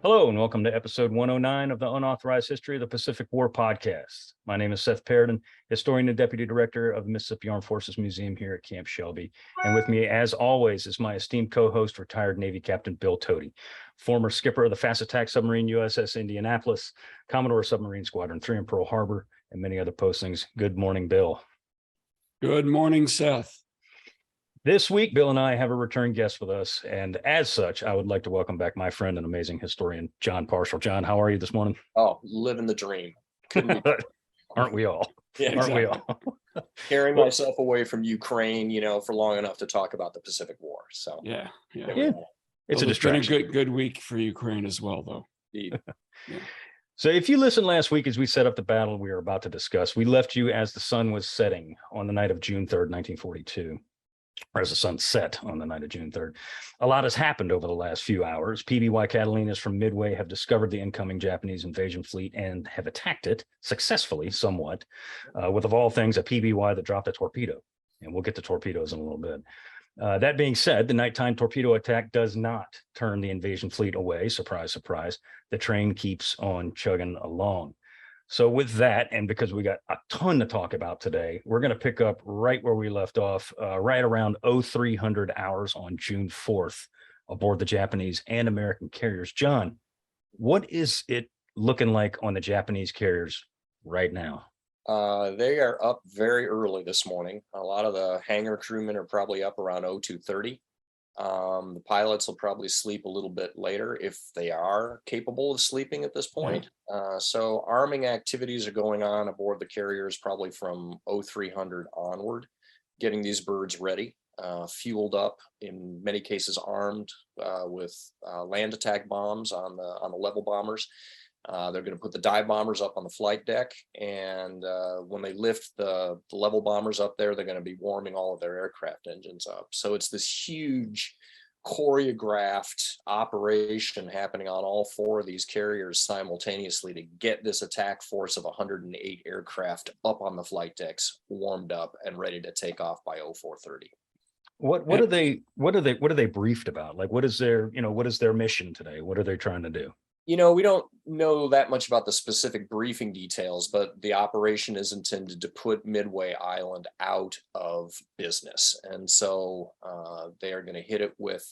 Hello, and welcome to episode 109 of the Unauthorized History of the Pacific War podcast. My name is Seth Paradin, historian and deputy director of the Mississippi Armed Forces Museum here at Camp Shelby. And with me, as always, is my esteemed co-host, retired Navy Captain Bill Tody, former skipper of the fast attack submarine USS Indianapolis, Commodore Submarine Squadron 3 in Pearl Harbor, and many other postings. Good morning, Bill. Good morning, Seth. This week, Bill and I have a return guest with us, and as such, I would like to welcome back my friend and amazing historian, Jon Parshall. Jon, how are you this morning? Oh, living the dream. Aren't we all? Yeah, Aren't exactly. we all? Carrying myself away from Ukraine, for long enough to talk about the Pacific War. So Yeah. It's a distraction. Been a good week for Ukraine as well, though. Indeed. Yeah. So if you listened last week as we set up the battle we are about to discuss, we left you as the sun was setting on the night of June 3rd, 1942. Or as the sun set on the night of June 3rd. A lot has happened over the last few hours. PBY Catalinas from Midway have discovered the incoming Japanese invasion fleet and have attacked it successfully, somewhat, with, of all things, a PBY that dropped a torpedo. And we'll get to torpedoes in a little bit. That being said, the nighttime torpedo attack does not turn the invasion fleet away. Surprise, surprise. The train keeps on chugging along. So with that, and because we got a ton to talk about today, we're going to pick up right where we left off, right around 0300 hours on June 4th aboard the Japanese and American carriers. Jon, what is it looking like on the Japanese carriers right now? They are up very early this morning. A lot of the hangar crewmen are probably up around 0230. The pilots will probably sleep a little bit later if they are capable of sleeping at this point. So arming activities are going on aboard the carriers probably from 0300 onward, getting these birds ready, fueled up, in many cases armed with land attack bombs on the level bombers. They're going to put the dive bombers up on the flight deck, and when they lift the level bombers up there, they're going to be warming all of their aircraft engines up. So it's this huge choreographed operation happening on all four of these carriers simultaneously to get this attack force of 108 aircraft up on the flight decks, warmed up and ready to take off by 0430. What are they briefed about? Like, what is their mission today? What are they trying to do? We don't know that much about the specific briefing details, but the operation is intended to put Midway Island out of business. And so they are going to hit it with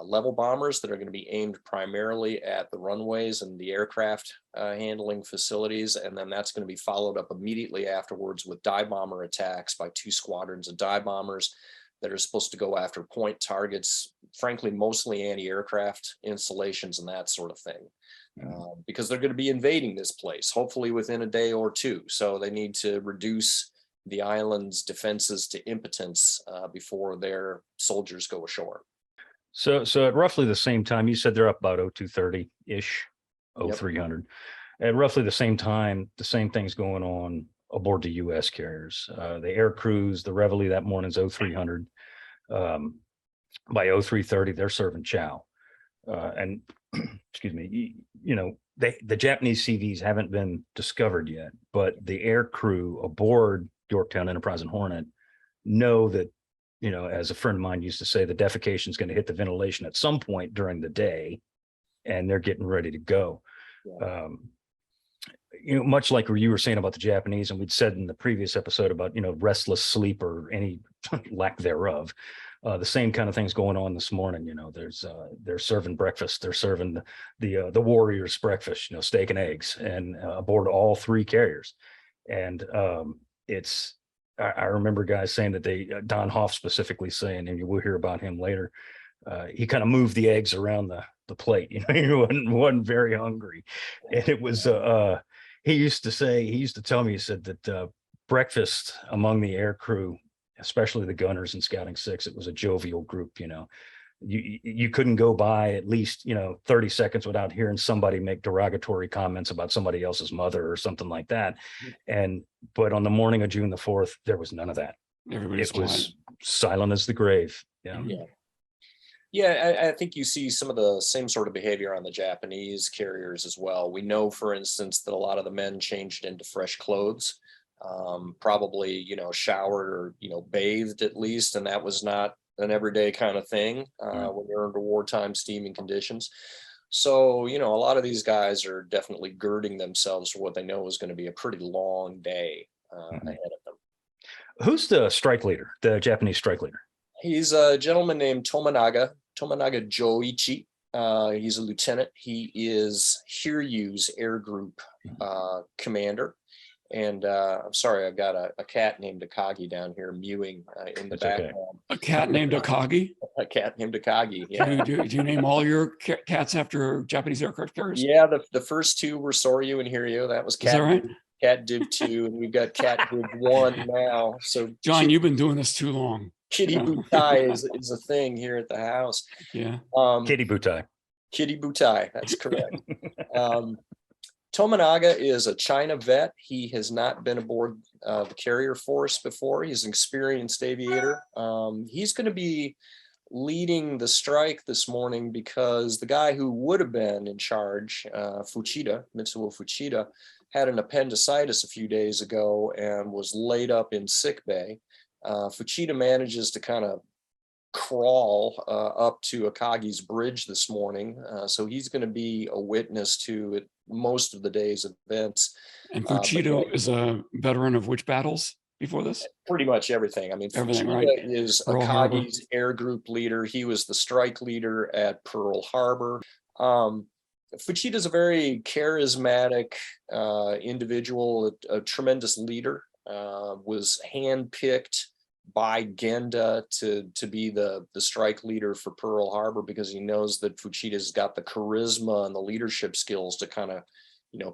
level bombers that are going to be aimed primarily at the runways and the aircraft handling facilities. And then that's going to be followed up immediately afterwards with dive bomber attacks by 2 squadrons of dive bombers that are supposed to go after point targets, frankly, mostly anti-aircraft installations and that sort of thing, because they're going to be invading this place, hopefully within a day or two. So they need to reduce the island's defenses to impotence before their soldiers go ashore. So at roughly the same time, you said they're up about 0230-ish, 0300. At roughly the same time, the same thing's going on aboard the U.S. carriers. The air crews, the reveille that morning's 0300. By 0330, they're serving chow. And excuse me, the Japanese CVs haven't been discovered yet, but the air crew aboard Yorktown, Enterprise, and Hornet know that, as a friend of mine used to say, the defecation is going to hit the ventilation at some point during the day, and they're getting ready to go. Yeah. Much like you were saying about the Japanese, and we'd said in the previous episode about, restless sleep or any lack thereof, the same kind of things going on this morning. They're serving breakfast. They're serving the warriors breakfast, steak and eggs, and aboard all 3 carriers. And I remember guys saying that Don Hoff specifically saying, and we'll hear about him later, he kind of moved the eggs around the plate. He wasn't very hungry. And it was, he used to tell me, he said that breakfast among the air crew, especially the gunners and Scouting 6, it was a jovial group. You couldn't go by at least 30 seconds without hearing somebody make derogatory comments about somebody else's mother or something like that. But on the morning of June the 4th, there was none of that. It was silent as the grave. Yeah, I think you see some of the same sort of behavior on the Japanese carriers as well. We know, for instance, that a lot of the men changed into fresh clothes, probably, showered or, bathed at least. And that was not an everyday kind of thing when you're under wartime steaming conditions. So, a lot of these guys are definitely girding themselves for what they know is going to be a pretty long day ahead of them. Who's the strike leader, the Japanese strike leader? He's a gentleman named Tominaga Joichi. He's a lieutenant. He is Hiryu's air group commander. And I'm sorry, I've got a cat named Akagi down here mewing in the background. Okay. A cat named Akagi? A cat named Akagi, yeah. Do you name all your cats after Japanese aircraft carriers? Yeah, the first two were Soryu and Hiryu. That was Is that right? Cat Div 2, and we've got Cat Div 1 now. So John, you've been doing this too long. Kitty Butai is a thing here at the house. Yeah. Kitty Butai. Kitty Butai, that's correct. Tominaga is a China vet. He has not been aboard the carrier force before. He's an experienced aviator. He's going to be leading the strike this morning because the guy who would have been in charge, Mitsuo Fuchida, had an appendicitis a few days ago and was laid up in sick bay. Fuchida manages to kind of crawl up to Akagi's bridge this morning. So he's going to be a witness to most of the day's events. And Fuchida is a veteran of which battles before this? Pretty much everything. I mean, everything, Fuchida right? is Pearl Harbor. Akagi's air group leader. He was the strike leader at Pearl Harbor. Fuchida is a very charismatic individual, a tremendous leader, was handpicked by Genda to be the strike leader for Pearl Harbor because he knows that Fuchida's got the charisma and the leadership skills to kind of,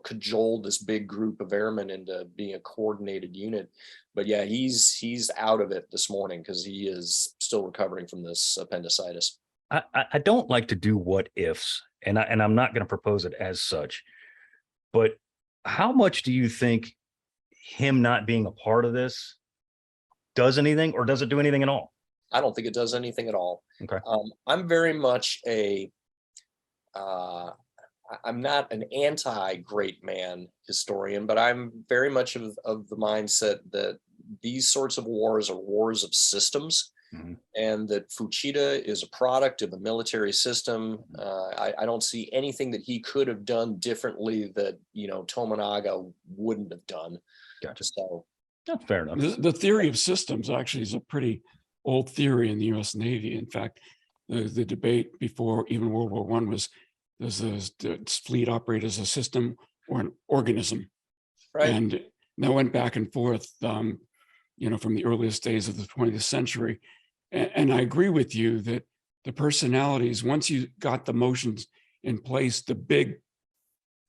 cajole this big group of airmen into being a coordinated unit. But yeah, he's out of it this morning because he is still recovering from this appendicitis. I don't like to do what ifs, and I'm not going to propose it as such. But how much do you think him not being a part of this does anything, or does it do anything at all? I don't think it does anything at all. Okay. I'm very much I'm not an anti-great man historian, but I'm very much of the mindset that these sorts of wars are wars of systems, and that Fuchida is a product of a military system. I don't see anything that he could have done differently that, Tominaga wouldn't have done. Gotcha. So that's fair enough. The theory of systems actually is a pretty old theory in the U.S. Navy. In fact, the debate before even World War I was, does the fleet operate as a system or an organism? right. And that went back and forth, from the earliest days of the 20th century. And I agree with you that the personalities, once you got the motions in place, the big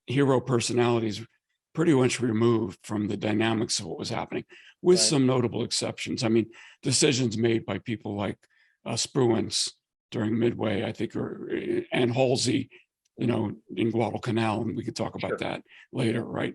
hero personalities pretty much removed from the dynamics of what was happening, with some notable exceptions. I mean, decisions made by people like Spruance during Midway, I think, and Halsey, in Guadalcanal, and we could talk about that later, right?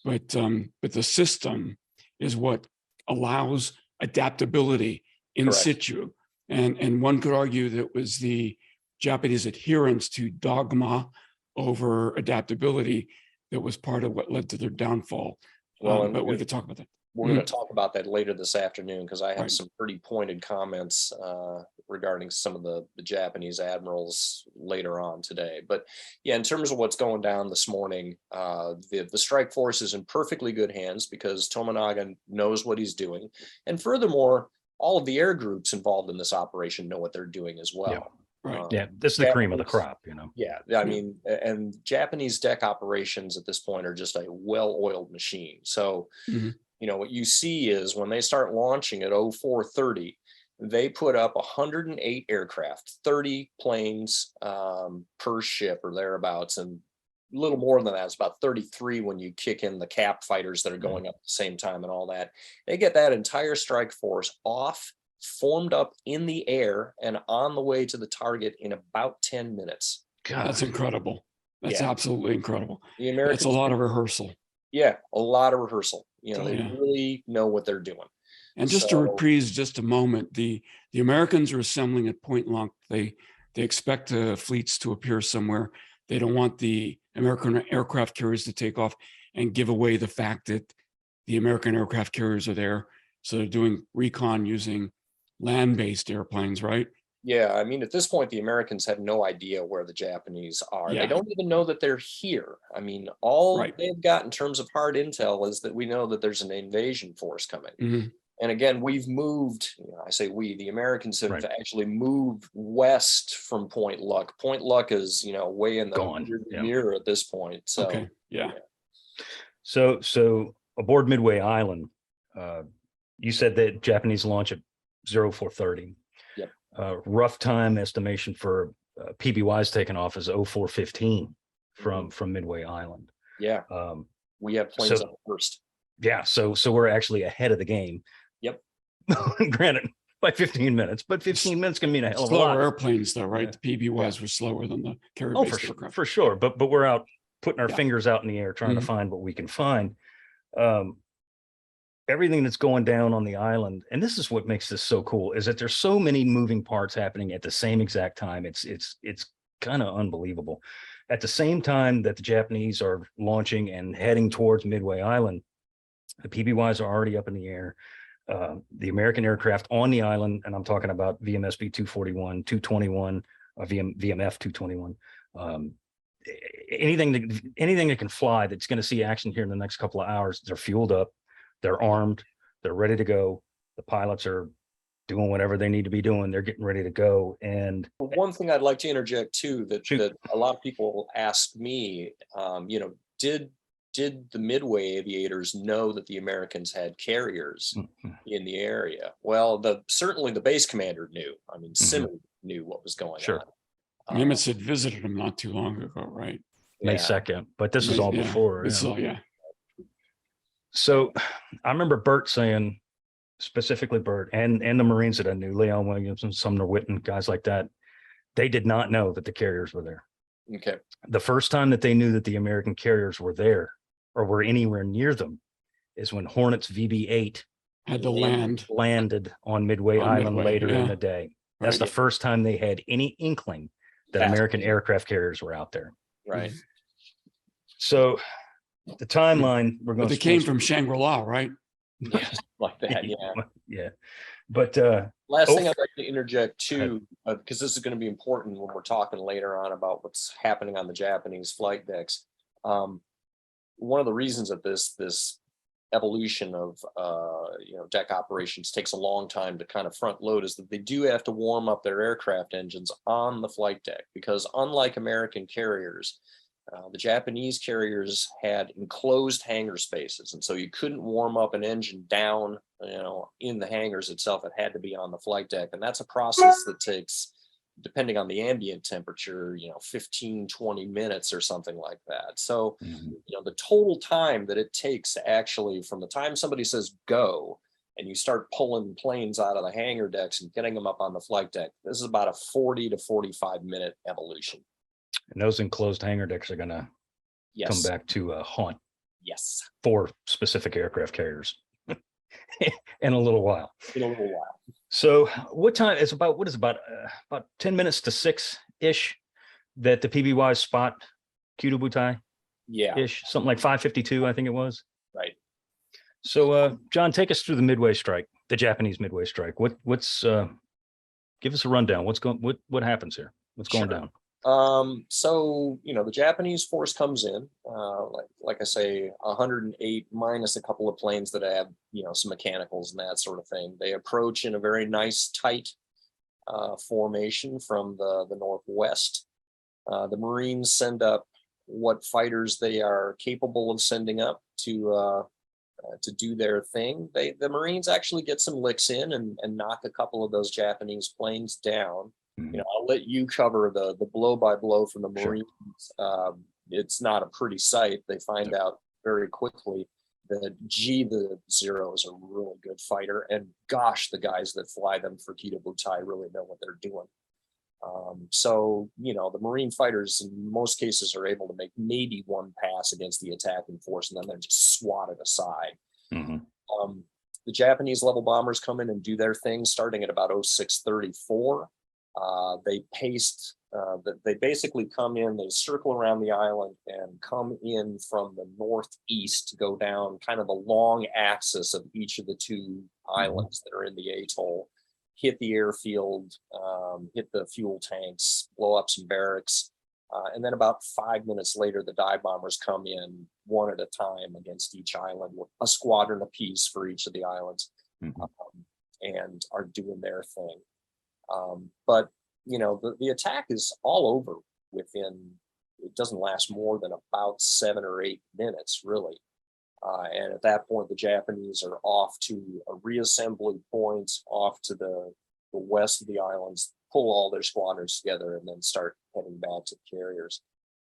But the system is what allows adaptability in situ. And one could argue that it was the Japanese adherence to dogma over adaptability that was part of what led to their downfall. Well, but we could talk about that. We're going to talk about that later this afternoon because I have Right. some pretty pointed comments regarding some of the Japanese admirals later on today. But yeah, in terms of what's going down this morning, the strike force is in perfectly good hands because Tominaga knows what he's doing. And furthermore, all of the air groups involved in this operation know what they're doing as well. Yeah. Right. Yeah, this is the cream of the crop, Yeah, I mean, and Japanese deck operations at this point are just a well-oiled machine. So, what you see is when they start launching at 0430, they put up 108 aircraft, 30 planes per ship or thereabouts, and a little more than that. It's about 33 when you kick in the cap fighters that are going up at the same time and all that. They get that entire strike force off, formed up in the air, and on the way to the target in about 10 minutes. God, that's incredible. That's absolutely incredible. The Americans, that's a lot of rehearsal. Yeah, a lot of rehearsal. They Yeah. really know what they're doing. And just to reprise just a moment, the Americans are assembling at point blank. They expect fleets to appear somewhere. They don't want the American aircraft carriers to take off and give away the fact that the American aircraft carriers are there. So they're doing recon using land-based airplanes, right? Yeah, I mean, at this point, the Americans have no idea where the Japanese are. Yeah. They don't even know that they're here. I mean, all Right. they've got in terms of hard intel is that we know that there's an invasion force coming. Mhm. And again, we've moved, I say we, the Americans have Right. actually moved west from Point Luck. Point Luck is, way in the Gone, yeah. mirror at this point. So, Okay. Yeah. So aboard Midway Island, you said that Japanese launch at 0430. Yep. Rough time estimation for PBYs taking off is 0415 from Midway Island. yeah, we have planes up first. Yeah, so we're actually ahead of the game. Yep. Granted, by 15 minutes, but 15 minutes can mean a hell of a Slower lot. airplanes, though, right? Yeah. The PBYs were slower than the Oh, carrier-based aircraft. for sure. But we're out putting our Yeah. fingers out in the air, trying to Mhm. find what we can find. Everything that's going down on the island, and this is what makes this so cool, is that there's so many moving parts happening at the same exact time. It's kind of unbelievable. At the same time that the Japanese are launching and heading towards Midway Island, the PBYs are already up in the air. The American aircraft on the island, and I'm talking about VMSB 241, 221, VMF 221. Anything that can fly that's going to see action here in the next couple of hours, they're fueled up, they're armed, they're ready to go. The pilots are doing whatever they need to be doing. They're getting ready to go. And one thing I'd like to interject too, Shoot. that a lot of people ask me, did the Midway aviators know that the Americans had carriers in the area? Well, certainly the base commander knew. I mean, Simmons knew what was going Sure. on. Nimitz had visited them not too long ago, right? May Yeah. 2nd, but this is all Yeah. before. This is yeah. all, yeah. So I remember Bert saying, specifically Bert and the Marines that I knew, Leon Williamson, Sumner Witten, guys like that, they did not know that the carriers were there. Okay. The first time that they knew that the American carriers were there or were anywhere near them is when Hornets VB-8 Had to land. landed on Midway On Island Midway, later in yeah. the day. That's Right. the first time they had any inkling that American aircraft carriers were out there. Right. So the timeline, we're But going they came from Shangri-La, right? Yeah, like that. Yeah. Yeah. But Last thing I'd like to interject too, because this is going to be important when we're talking later on about what's happening on the Japanese flight decks. One of the reasons that this evolution of deck operations takes a long time to kind of front load is that they do have to warm up their aircraft engines on the flight deck, because unlike American carriers, the Japanese carriers had enclosed hangar spaces, and so you couldn't warm up an engine down, in the hangars itself. It had to be on the flight deck, and that's a process that takes, depending on the ambient temperature, 15, 20 minutes or something like that. So, the total time that it takes to actually, from the time somebody says go, and you start pulling planes out of the hangar decks and getting them up on the flight deck, this is about a 40 to 45 minute evolution. and those enclosed hangar decks are going to come back to haunt Yes. for specific aircraft carriers in a little while. In a little while. So what time is about 10 minutes to 6-ish that the PBYs spot Kyudobutai Yeah. ish, something like 5:52, I think it was. Right. So John, take us through the Midway strike, the Japanese Midway strike. What's give us a rundown. What happens here? What's going down? So, the Japanese force comes in, like I say, 108 minus a couple of planes that have, some mechanicals and that sort of thing. They approach in a very nice, tight formation from the northwest. The Marines send up what fighters they are capable of sending up to do their thing. The Marines actually get some licks in and knock a couple of those Japanese planes down. I'll let you cover the blow by blow from the Marines. Sure. It's not a pretty sight. They find out very quickly that the Zeros are a really good fighter, and gosh, the guys that fly them for Kyudobutai really know what they're doing. So the Marine fighters in most cases are able to make maybe one pass against the attacking force, and then they're just swatted aside. The Japanese level bombers come in and do their thing starting at about 0634. They they basically come in, they circle around the island and come in from the northeast to go down kind of the long axis of each of the two islands that are in the atoll hit the airfield, hit the fuel tanks, blow up some barracks. And then about 5 minutes later, the dive bombers come in one at a time against each island, with a squadron apiece for each of the islands, and are doing their thing. But, you know, the attack is all over within, it doesn't last more than about 7 or 8 minutes, really. And at that point, the Japanese are off to a reassembly point off to the west of the islands, pull all their squadrons together, and then start heading back to the carriers.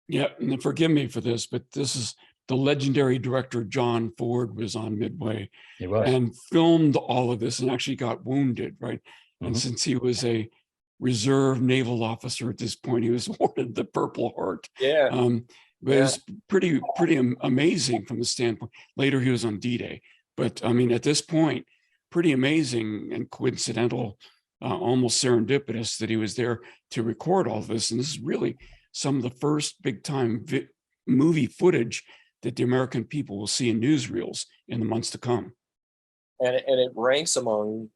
Yeah, and forgive me for this, but this is the legendary director John Ford was on Midway and filmed all of this and actually got wounded, right? And since he was a reserve naval officer at this point, he was awarded the Purple Heart. Yeah. But it was pretty amazing from the standpoint. Later, he was on D-Day. But I mean, at this point, pretty amazing and coincidental, almost serendipitous that he was there to record all this. And this is really some of the first big time movie footage that the American people will see in newsreels in the months to come. And it ranks among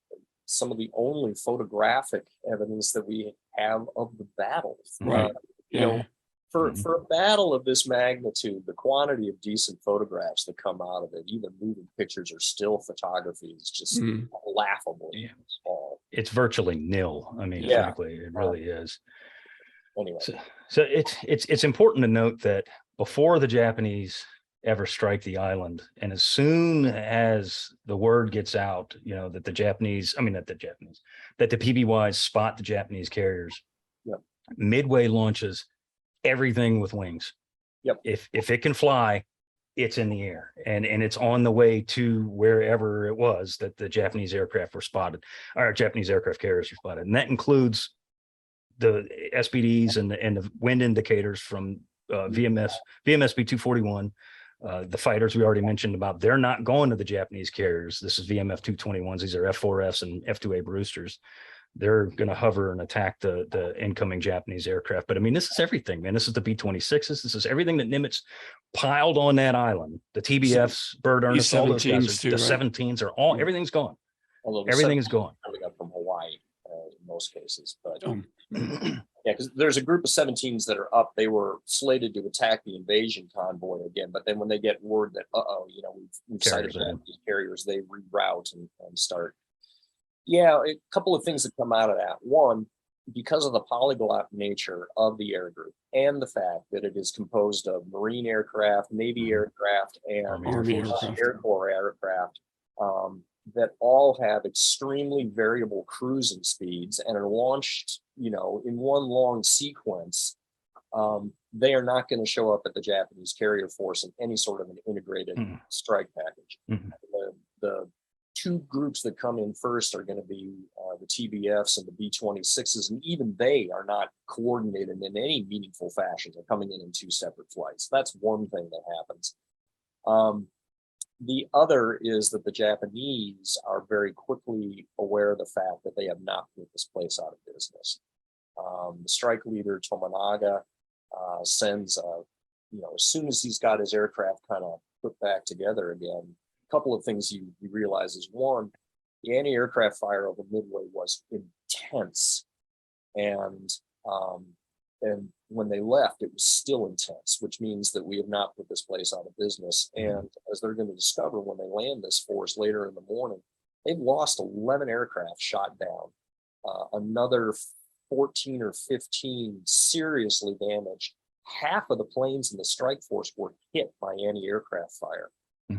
some of the only photographic evidence that we have of the battle. Right. You know, for a battle of this magnitude, the quantity of decent photographs that come out of it, even moving pictures or still photography, is just laughably small. It's virtually nil. I mean, frankly, it really is. Anyway, so it's important to note that before the Japanese ever strike the island, and as soon as the word gets out, you know, that the PBYs spot the Japanese carriers, Midway launches everything with wings. If it can fly, it's in the air, and it's on the way to wherever it was that the Japanese aircraft were spotted, or Japanese aircraft carriers were spotted, and that includes the SPDs and the wind indicators from VMSB 241. The fighters we already mentioned about, they're not going to the Japanese carriers. This is VMF 221s. These are F4Fs and F2A Brewsters. They're going to hover and attack the incoming Japanese aircraft. But I mean, this is everything, man. This is the B-26s. This is everything that Nimitz piled on that island. The TBFs, Bird Earnest, all those guys, the 17s are all, everything's gone. Although everything is gone. Coming up from Hawaii in most cases, but yeah, because there's a group of 17s that are up. They were slated to attack the invasion convoy again, but then when they get word that you know, we've sighted these carriers, they reroute and start. Yeah, a couple of things that come out of that. One, because of the polyglot nature of the air group and the fact that it is composed of Marine aircraft, Navy aircraft, and Air Corps aircraft, that all have extremely variable cruising speeds and are launched, you know, in one long sequence, they are not going to show up at the Japanese carrier force in any sort of an integrated strike package. The two groups that come in first are going to be the TBFs and the B-26s, and even they are not coordinated in any meaningful fashion. They're coming in two separate flights. That's one thing that happens. The other is that the Japanese are very quickly aware of the fact that they have not put this place out of business. The strike leader, Tomonaga, sends, you know, as soon as he's got his aircraft kind of put back together again, a couple of things you realize is, one, the anti-aircraft fire over Midway was intense. And when they left, it was still intense, which means that we have not put this place out of business. And as they're going to discover when they land this force later in the morning, they've lost 11 aircraft shot down, another 14 or 15 seriously damaged. Half of the planes in the strike force were hit by anti-aircraft fire.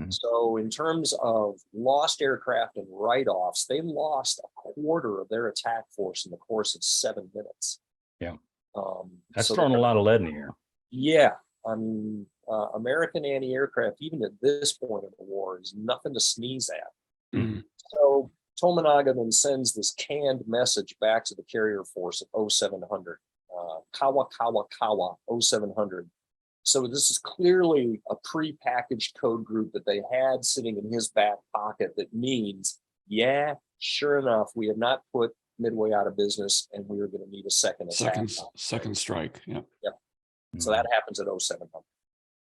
So in terms of lost aircraft and write-offs, they lost a quarter of their attack force in the course of 7 minutes. Yeah. That's throwing a lot of lead in the air. Yeah. I mean, American anti-aircraft, even at this point in the war, is nothing to sneeze at. So Tomonaga then sends this canned message back to the carrier force at 0700, Kawa 0700. So this is clearly a pre-packaged code group that they had sitting in his back pocket that means, yeah, sure enough, we have not put Midway out of business, and we are going to need a second attack. Second strike. Yeah. So that happens at 0700.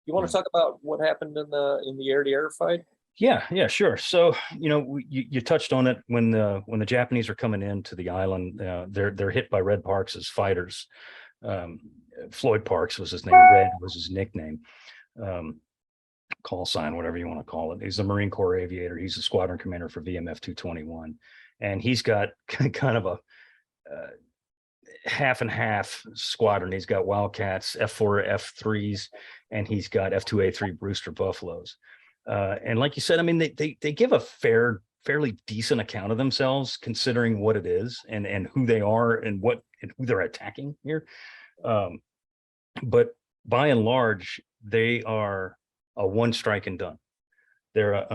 You want to talk about what happened in the air-to-air fight? Yeah, sure. So, you touched on it when the Japanese are coming into the island, they're hit by Red Parks' fighters. Floyd Parks was his name. Red was his nickname, call sign, whatever you want to call it. He's a Marine Corps aviator. He's a squadron commander for VMF 221, and he's got kind of a half and half squadron. He's got Wildcats, F4, F3s, and he's got F2A3 Brewster Buffaloes. And like you said, I mean, they give a fairly decent account of themselves, considering what it is and who they are and who they're attacking here. But by and large, they are a one strike and done. They're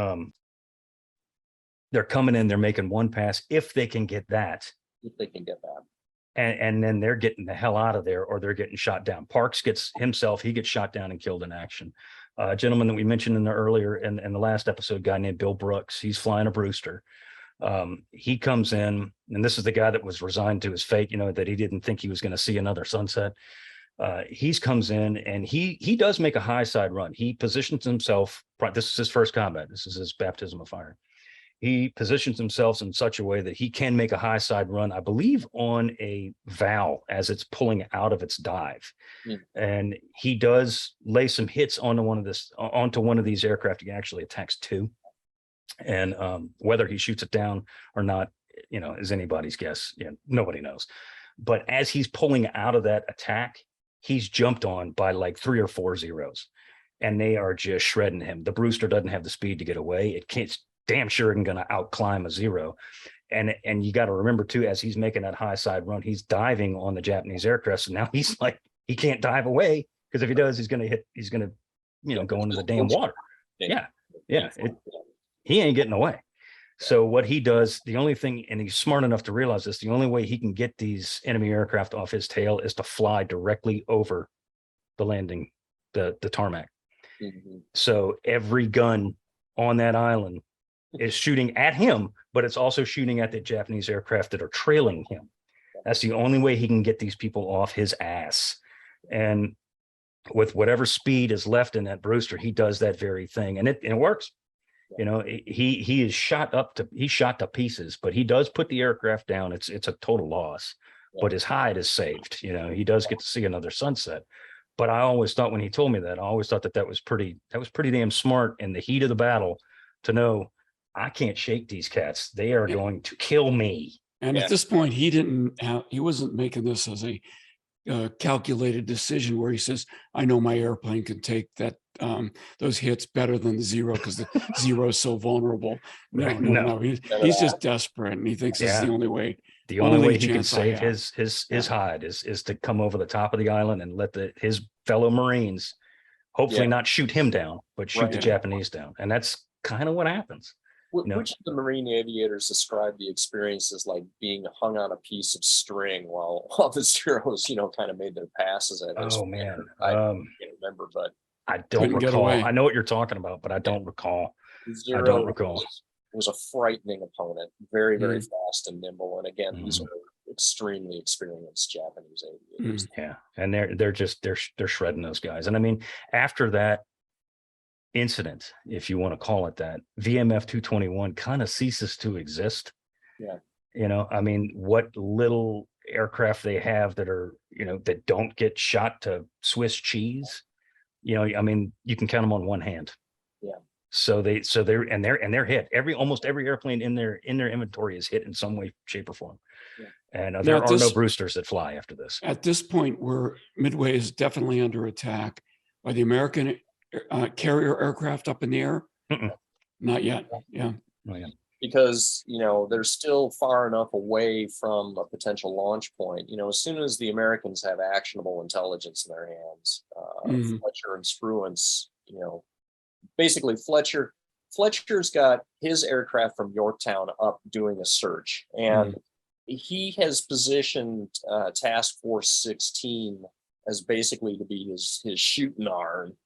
coming in, they're making one pass if they can get that. If they can get that. And then they're getting the hell out of there, or they're getting shot down. Parks gets shot down and killed in action. A gentleman that we mentioned in the last episode, guy named Bill Brooks, he's flying a Brewster. He comes in, and this is the guy that was resigned to his fate, that he didn't think he was going to see another sunset. He comes in and he does make a high side run. He positions himself. This is his first combat. This is his baptism of fire. He positions himself in such a way that he can make a high side run, I believe, on a valve as it's pulling out of its dive. And he does lay some hits onto one of these aircraft. He actually attacks two. And whether he shoots it down or not, is anybody's guess. Nobody knows. But as he's pulling out of that attack, he's jumped on by like 3 or 4 Zeros, and they are just shredding him. The Brewster doesn't have the speed to get away. It can't. Damn sure isn't going to outclimb a Zero. And you got to remember too, as he's making that high side run, he's diving on the Japanese aircraft. So now he's like, he can't dive away, because if he does, he's going to go into the damn water. Yeah. He ain't getting away. So what he does, the only thing, and he's smart enough to realize this, the only way he can get these enemy aircraft off his tail is to fly directly over the landing, the tarmac. So every gun on that island is shooting at him, but it's also shooting at the Japanese aircraft that are trailing him. That's the only way he can get these people off his ass. And with whatever speed is left in that Brewster, he does that very thing, and it works. He is shot to pieces, but he does put the aircraft down. It's a total loss, but his hide is saved. He does get to see another sunset. But I always thought, when he told me that, I always thought that was pretty damn smart in the heat of the battle to know, I can't shake these cats. They are going to kill me. And at this point, he wasn't making this as a calculated decision where he says, I know my airplane can take those hits better than the Zero because the Zero is so vulnerable. No. He's just desperate, and he thinks this is the only way. The only way he can save his hide is to come over the top of the island and let his fellow Marines hopefully not shoot him down, but shoot the Japanese down. And that's kind of what happens. Which of the Marine aviators described the experience as like being hung on a piece of string while the Zeros, kind of made their passes at this point? Man, I can't remember, but I don't recall. I know what you're talking about, but I don't recall. I don't recall. It was a frightening opponent, very, very fast and nimble. And again, these are extremely experienced Japanese aviators. Yeah, and they're shredding those guys. And I mean, after that incident, if you want to call it that, VMF 221 kind of ceases to exist. I mean, what little aircraft they have that are, that don't get shot to Swiss cheese, I mean, you can count them on one hand. So they're hit. Almost every airplane in their inventory is hit in some way, shape, or form. And there are no Brewsters that fly after this. At this point, where Midway is definitely under attack by the American carrier aircraft up in the air? Not yet. Because they're still far enough away from a potential launch point. As soon as the Americans have actionable intelligence in their hands, Fletcher and Spruance, basically Fletcher's got his aircraft from Yorktown up doing a search, and he has positioned Task Force 16 as basically to be his shooting arm,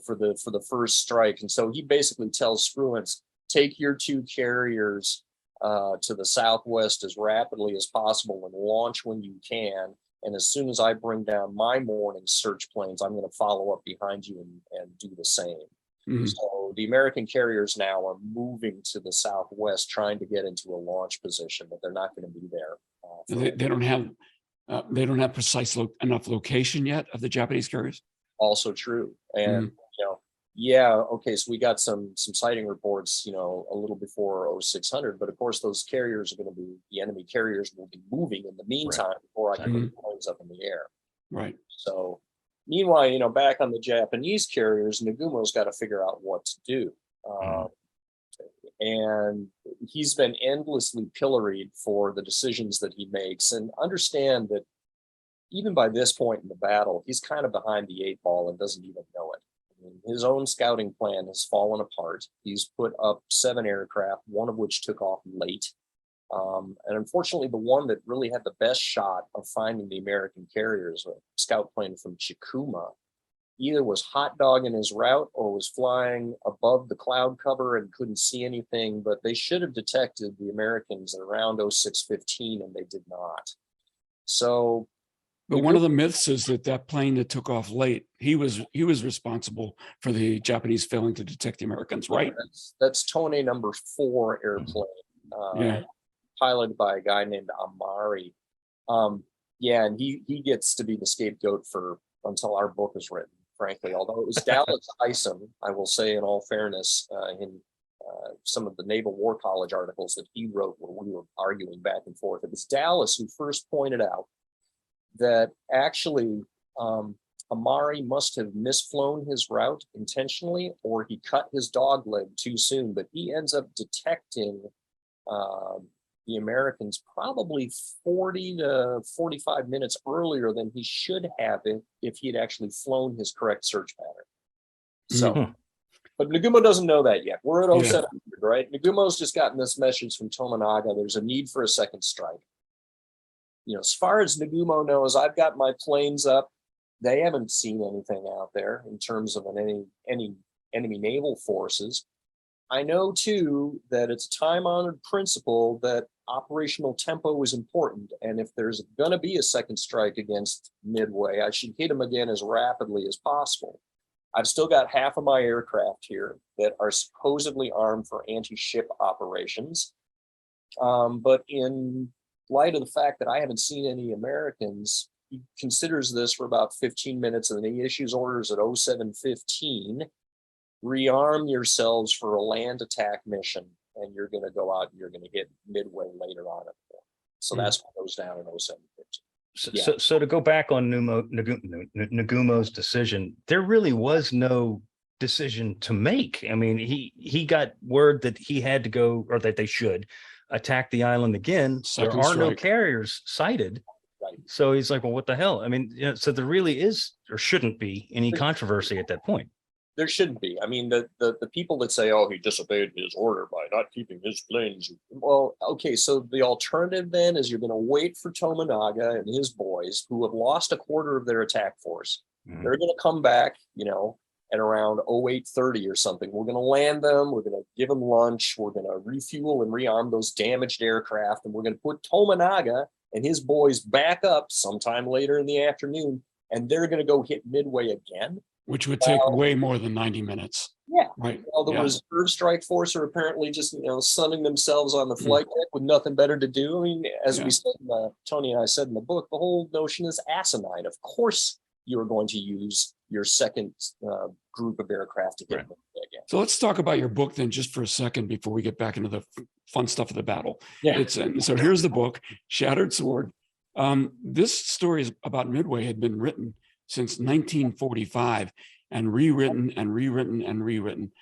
for the first strike. And so he basically tells Spruance, take your 2 carriers to the southwest as rapidly as possible and launch when you can. And as soon as I bring down my morning search planes, I'm going to follow up behind you and do the same. Mhm. So the American carriers now are moving to the southwest, trying to get into a launch position, but they're not going to be there. They don't have precise enough location yet of the Japanese carriers. Also true. And, Mhm. yeah, okay, so we got some sighting reports, a little before 0600, but of course those carriers are going to be, the enemy carriers will be moving in the meantime before I can put the planes up in the air. Right. So meanwhile, back on the Japanese carriers, Nagumo's got to figure out what to do. And he's been endlessly pilloried for the decisions that he makes. And understand that even by this point in the battle, he's kind of behind the 8 ball and doesn't even know it. His own scouting plan has fallen apart. He's put up 7 aircraft, one of which took off late. And unfortunately, the one that really had the best shot of finding the American carriers, a scout plane from Chikuma, either was hot dogging his route or was flying above the cloud cover and couldn't see anything, but they should have detected the Americans at around 0615 and they did not. So, but one of the myths is that plane that took off late, he was responsible for the Japanese failing to detect the Americans, right? That's Tone number 4 airplane, piloted by a guy named Amari. Yeah, and he gets to be the scapegoat for until our book is written, frankly. Although it was Dallas Isom, I will say in all fairness, in some of the Naval War College articles that he wrote where we were arguing back and forth, it was Dallas who first pointed out that actually Amari must have misflown his route intentionally, or he cut his dog leg too soon, but he ends up detecting the Americans probably 40 to 45 minutes earlier than he should have if he had actually flown his correct search pattern. So, but Nagumo doesn't know that yet. We're at 0700, right? Nagumo's just gotten this message from Tominaga. There's a need for a second strike. As far as Nagumo knows, I've got my planes up. They haven't seen anything out there in terms of any enemy naval forces. I know too that it's a time-honored principle that operational tempo is important, and if there's going to be a second strike against Midway, I should hit them again as rapidly as possible. I've still got half of my aircraft here that are supposedly armed for anti-ship operations, but in light of the fact that I haven't seen any Americans, he considers this for about 15 minutes, and then he issues orders at 0715. Rearm yourselves for a land attack mission, and you're going to go out and you're going to hit Midway later on. So that's what goes down in 0715. So to go back on Nagumo's decision, there really was no decision to make. I mean, he got word that he had to go, or that they should attack the island again. There are no carriers sighted. Right. So he's like, well, what the hell? I mean, so there really is, or shouldn't be, any controversy at that point. There shouldn't be. I mean, the people that say, oh, he disobeyed his order by not keeping his planes. Well, okay, so the alternative then is you're going to wait for Tominaga and his boys, who have lost a quarter of their attack force. They're going to come back, at around 0830 or something. We're going to land them. We're going to give them lunch. We're going to refuel and rearm those damaged aircraft. And we're going to put Tominaga and his boys back up sometime later in the afternoon. And they're going to go hit Midway again. Which would take way more than 90 minutes. Yeah. Right. Well, the reserve strike force are apparently just, sunning themselves on the flight deck with nothing better to do. I mean, as we said, Tony and I said in the book, the whole notion is asinine. Of course, you are going to use your second group of aircraft to get again. So let's talk about your book then just for a second before we get back into the fun stuff of the battle. Yeah. So here's the book, Shattered Sword. This story is about Midway had been written since 1945 and rewritten and rewritten and rewritten.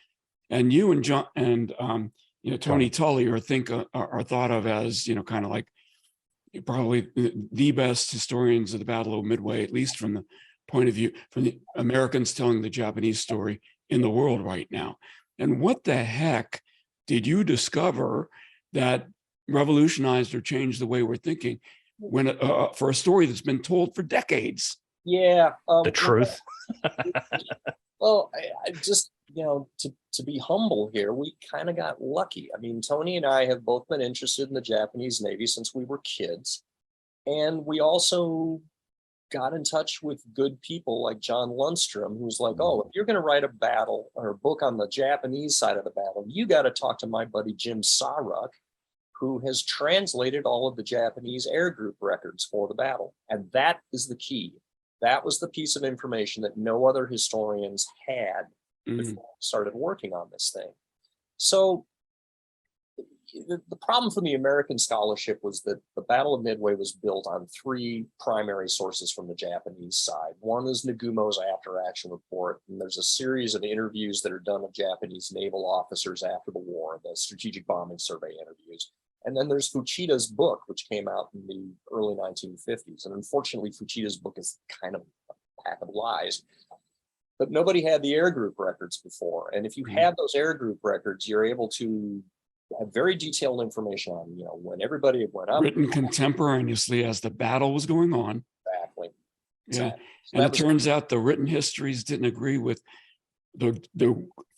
And you and John and Tony Tully are thought of as, kind of like probably the best historians of the Battle of Midway, at least from the point of view from the Americans telling the Japanese story in the world right now. And what the heck did you discover that revolutionized or changed the way we're thinking when for a story that's been told for decades? Yeah. The truth. Well, I just, to be humble here, we kind of got lucky. I mean, Tony and I have both been interested in the Japanese Navy since we were kids. And we also got in touch with good people like John Lundstrom, who's like, oh, if you're going to write a battle or a book on the Japanese side of the battle, you got to talk to my buddy Jim Saruk, who has translated all of the Japanese air group records for the battle. And that is the key. That was the piece of information that no other historians had before we started working on this thing. So the problem for the American scholarship was that the Battle of Midway was built on three primary sources from the Japanese side. One is Nagumo's after-action report, and there's a series of interviews that are done of Japanese naval officers after the war, the Strategic Bombing Survey interviews. And then there's Fuchida's book, which came out in the early 1950s. And unfortunately, Fuchida's book is kind of a pack of lies. But nobody had the air group records before. And if you have those air group records, you're able to have very detailed information on, when everybody went up. Written contemporaneously as the battle was going on. Exactly. Yeah. So and it turns out the written histories didn't agree with the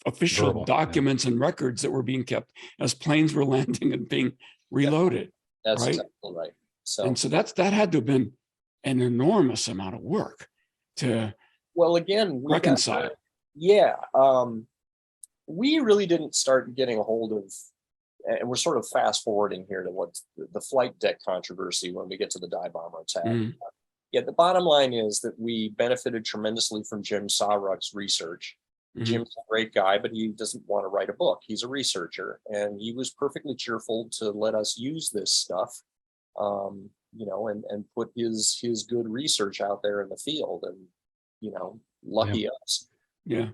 official Verbal, documents and records that were being kept as planes were landing and being reloaded. That's right? exactly right. So, and so that had to have been an enormous amount of work to reconcile. We really didn't start getting a hold of, and we're sort of fast forwarding here to what the flight deck controversy when we get to the dive bomber attack. Yeah, the bottom line is that we benefited tremendously from Jim Saruk's research. Jim's a great guy, but he doesn't want to write a book. He's a researcher, and he was perfectly cheerful to let us use this stuff, and put his good research out there in the field. And lucky us. Yeah,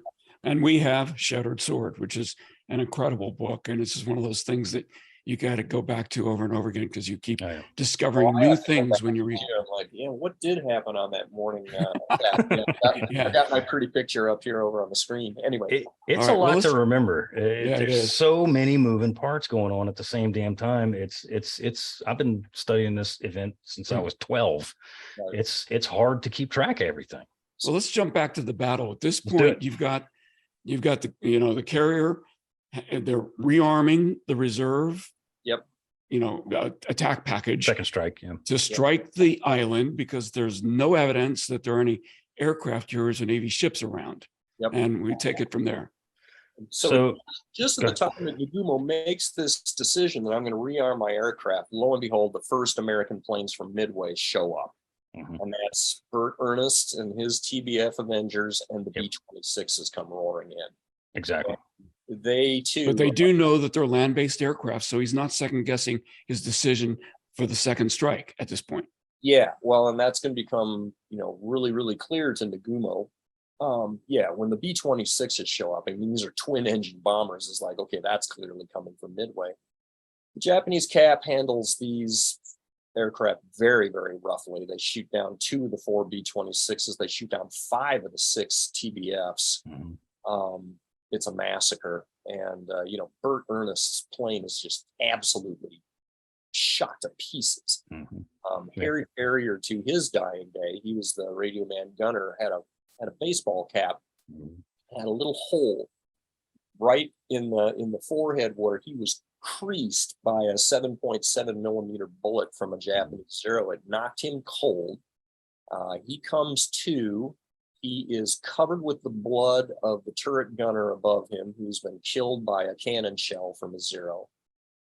and we have Shattered Sword, which is an incredible book, and it's just one of those things that you got to go back to over and over again because you keep discovering new things when you read. I'm like, what did happen on that morning? I got my pretty picture up here over on the screen. Anyway, it's a lot to remember. There's so many moving parts going on at the same damn time. It's. I've been studying this event since I was 12. Right. It's hard to keep track of everything. So let's jump back to the battle. At this point, you've got the carrier. They're rearming the reserve. Yep. Attack package. Second strike. Yeah. To strike the island because there's no evidence that there are any aircraft carriers or Navy ships around. Yep. And we take it from there. So just at the time that Nagumo makes this decision that I'm going to rearm my aircraft, lo and behold, the first American planes from Midway show up. And that's Burt Ernest and his TBF Avengers, and the B-26s come roaring in. Exactly. They too. But they do know that they're land-based aircraft, so he's not second-guessing his decision for the second strike at this point. Yeah, well, and that's going to become, really, really clear to Nagumo. When the B-26s show up, I mean, these are twin-engine bombers. It's like, okay, that's clearly coming from Midway. The Japanese cap handles these aircraft very, very roughly. They shoot down 2 of the 4 B-26s. They shoot down 5 of the 6 TBFs. It's a massacre. And, Burt Ernest's plane is just absolutely shot to pieces. Harry Farrier, to his dying day, he was the radio man gunner, had a baseball cap, had a little hole right in the forehead where he was creased by a 7.7 millimeter bullet from a Japanese Zero. It knocked him cold. He comes to. He is covered with the blood of the turret gunner above him, who's been killed by a cannon shell from a Zero.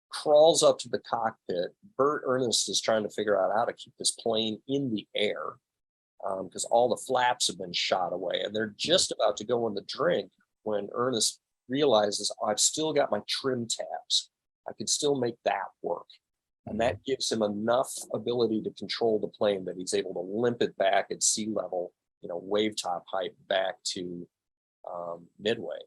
Crawls up to the cockpit. Burt Ernest is trying to figure out how to keep this plane in the air because all the flaps have been shot away, and they're just about to go in the drink when Ernest realizes, I've still got my trim tabs. I can still make that work. And that gives him enough ability to control the plane that he's able to limp it back at sea level, wave top height back to Midway.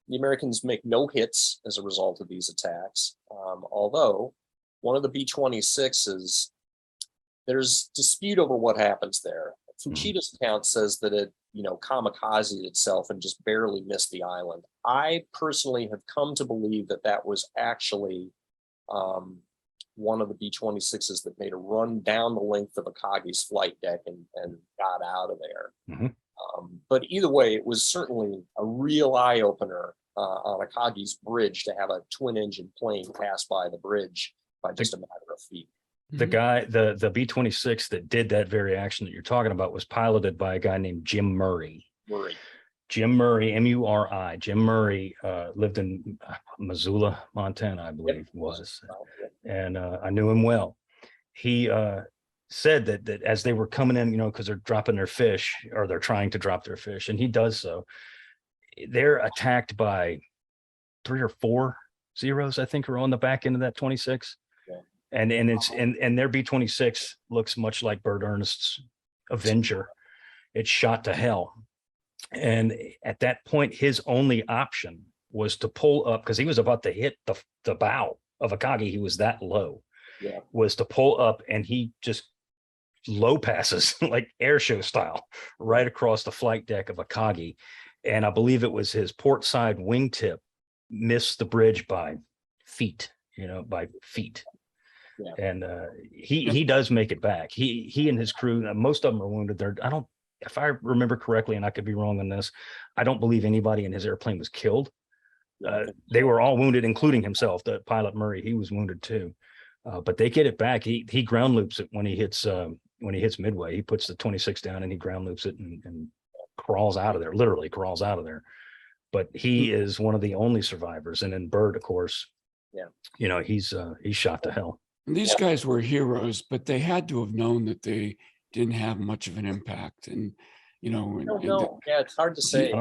The Americans make no hits as a result of these attacks, although one of the B-26s, there's dispute over what happens there. Fuchida's account says that it, kamikazed itself and just barely missed the island. I personally have come to believe that was actually one of the B-26s that made a run down the length of Akagi's flight deck and got out of there. But either way, it was certainly a real eye-opener on Akagi's bridge to have a twin-engine plane pass by the bridge by just a matter of feet. The guy, the B-26 that did that very action that you're talking about was piloted by a guy named Jim Murray. Jim Murray, M-U-R-I. Jim Murray lived in Missoula, Montana, I believe was. And I knew him well. He said that as they were coming in, because they're dropping their fish, or they're trying to drop their fish, and he does so, they're attacked by 3 or 4 Zeros, I think, are on the back end of that 26. Yeah. And their B-26 looks much like Bert Ernest's Avenger. It's shot to hell. And at that point, his only option was to pull up, because he was about to hit the bow of Akagi. He was that low. Yeah. Was to pull up, and he just low passes like air show style right across the flight deck of Akagi. And I believe it was his port side wingtip missed the bridge by feet. Yeah. And he does make it back. He and his crew, most of them are wounded. If I remember correctly, and I could be wrong on this, I don't believe anybody in his airplane was killed. They were all wounded, including himself. The pilot Murray, he was wounded too. But they get it back. He ground loops it when he hits Midway. He puts the 26 down and he ground loops it and crawls out of there. Literally crawls out of there. But he is one of the only survivors. And then Bird, of course, he's shot to hell. And these guys were heroes, but they had to have known that they didn't have much of an impact. And it's hard to say.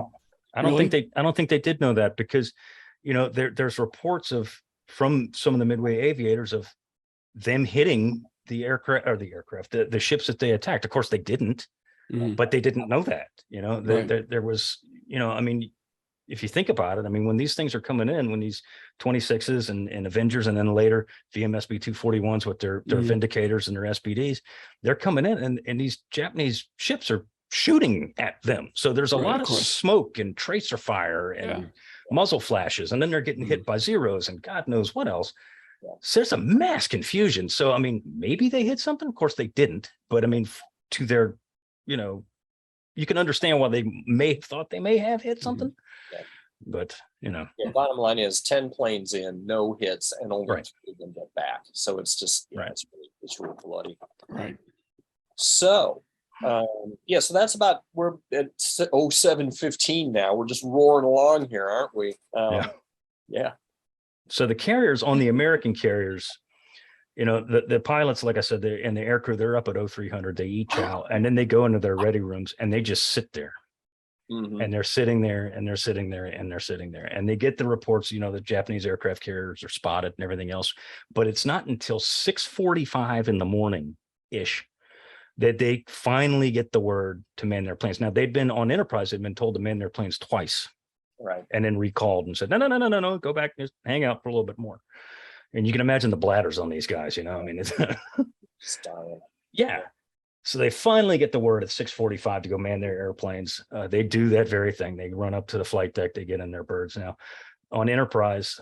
I don't think they did know that, because there's reports from some of the Midway aviators of them hitting the ships that they attacked. Of course they didn't, but they didn't know that. There was, if you think about it, when these things are coming in, when these 26s and Avengers, and then later VMSB 241s with their Vindicators and their SBDs, they're coming in, and these Japanese ships are shooting at them. So there's a lot of smoke and tracer fire and muzzle flashes, and then they're getting hit by Zeros and God knows what else. Yeah. So there's a mass confusion. So, maybe they hit something. Of course they didn't, but to their, you can understand why they may have thought they may have hit something. Yeah. But bottom line is 10 planes in, no hits, and only 3 of them get back. So it's just it's really bloody. Right. So so that's about, we're at 07:15 now. We're just roaring along here, aren't we? Yeah. So the carriers, on the American carriers, the pilots, like I said, and the aircrew, they're up at 0300. They each out, and then they go into their ready rooms and they just sit there. And they're sitting there, and they're sitting there, and they're sitting there, and they get the reports, the Japanese aircraft carriers are spotted and everything else. But it's not until 6:45 in the morning ish that they finally get the word to man their planes. Now, they'd been on Enterprise, they'd been told to man their planes twice. Right. And then recalled and said, no, go back, just hang out for a little bit more. And you can imagine the bladders on these guys, it's style. Yeah. So they finally get the word at 6:45 to go man their airplanes. They do that very thing. They run up to the flight deck, they get in their birds. Now, on Enterprise,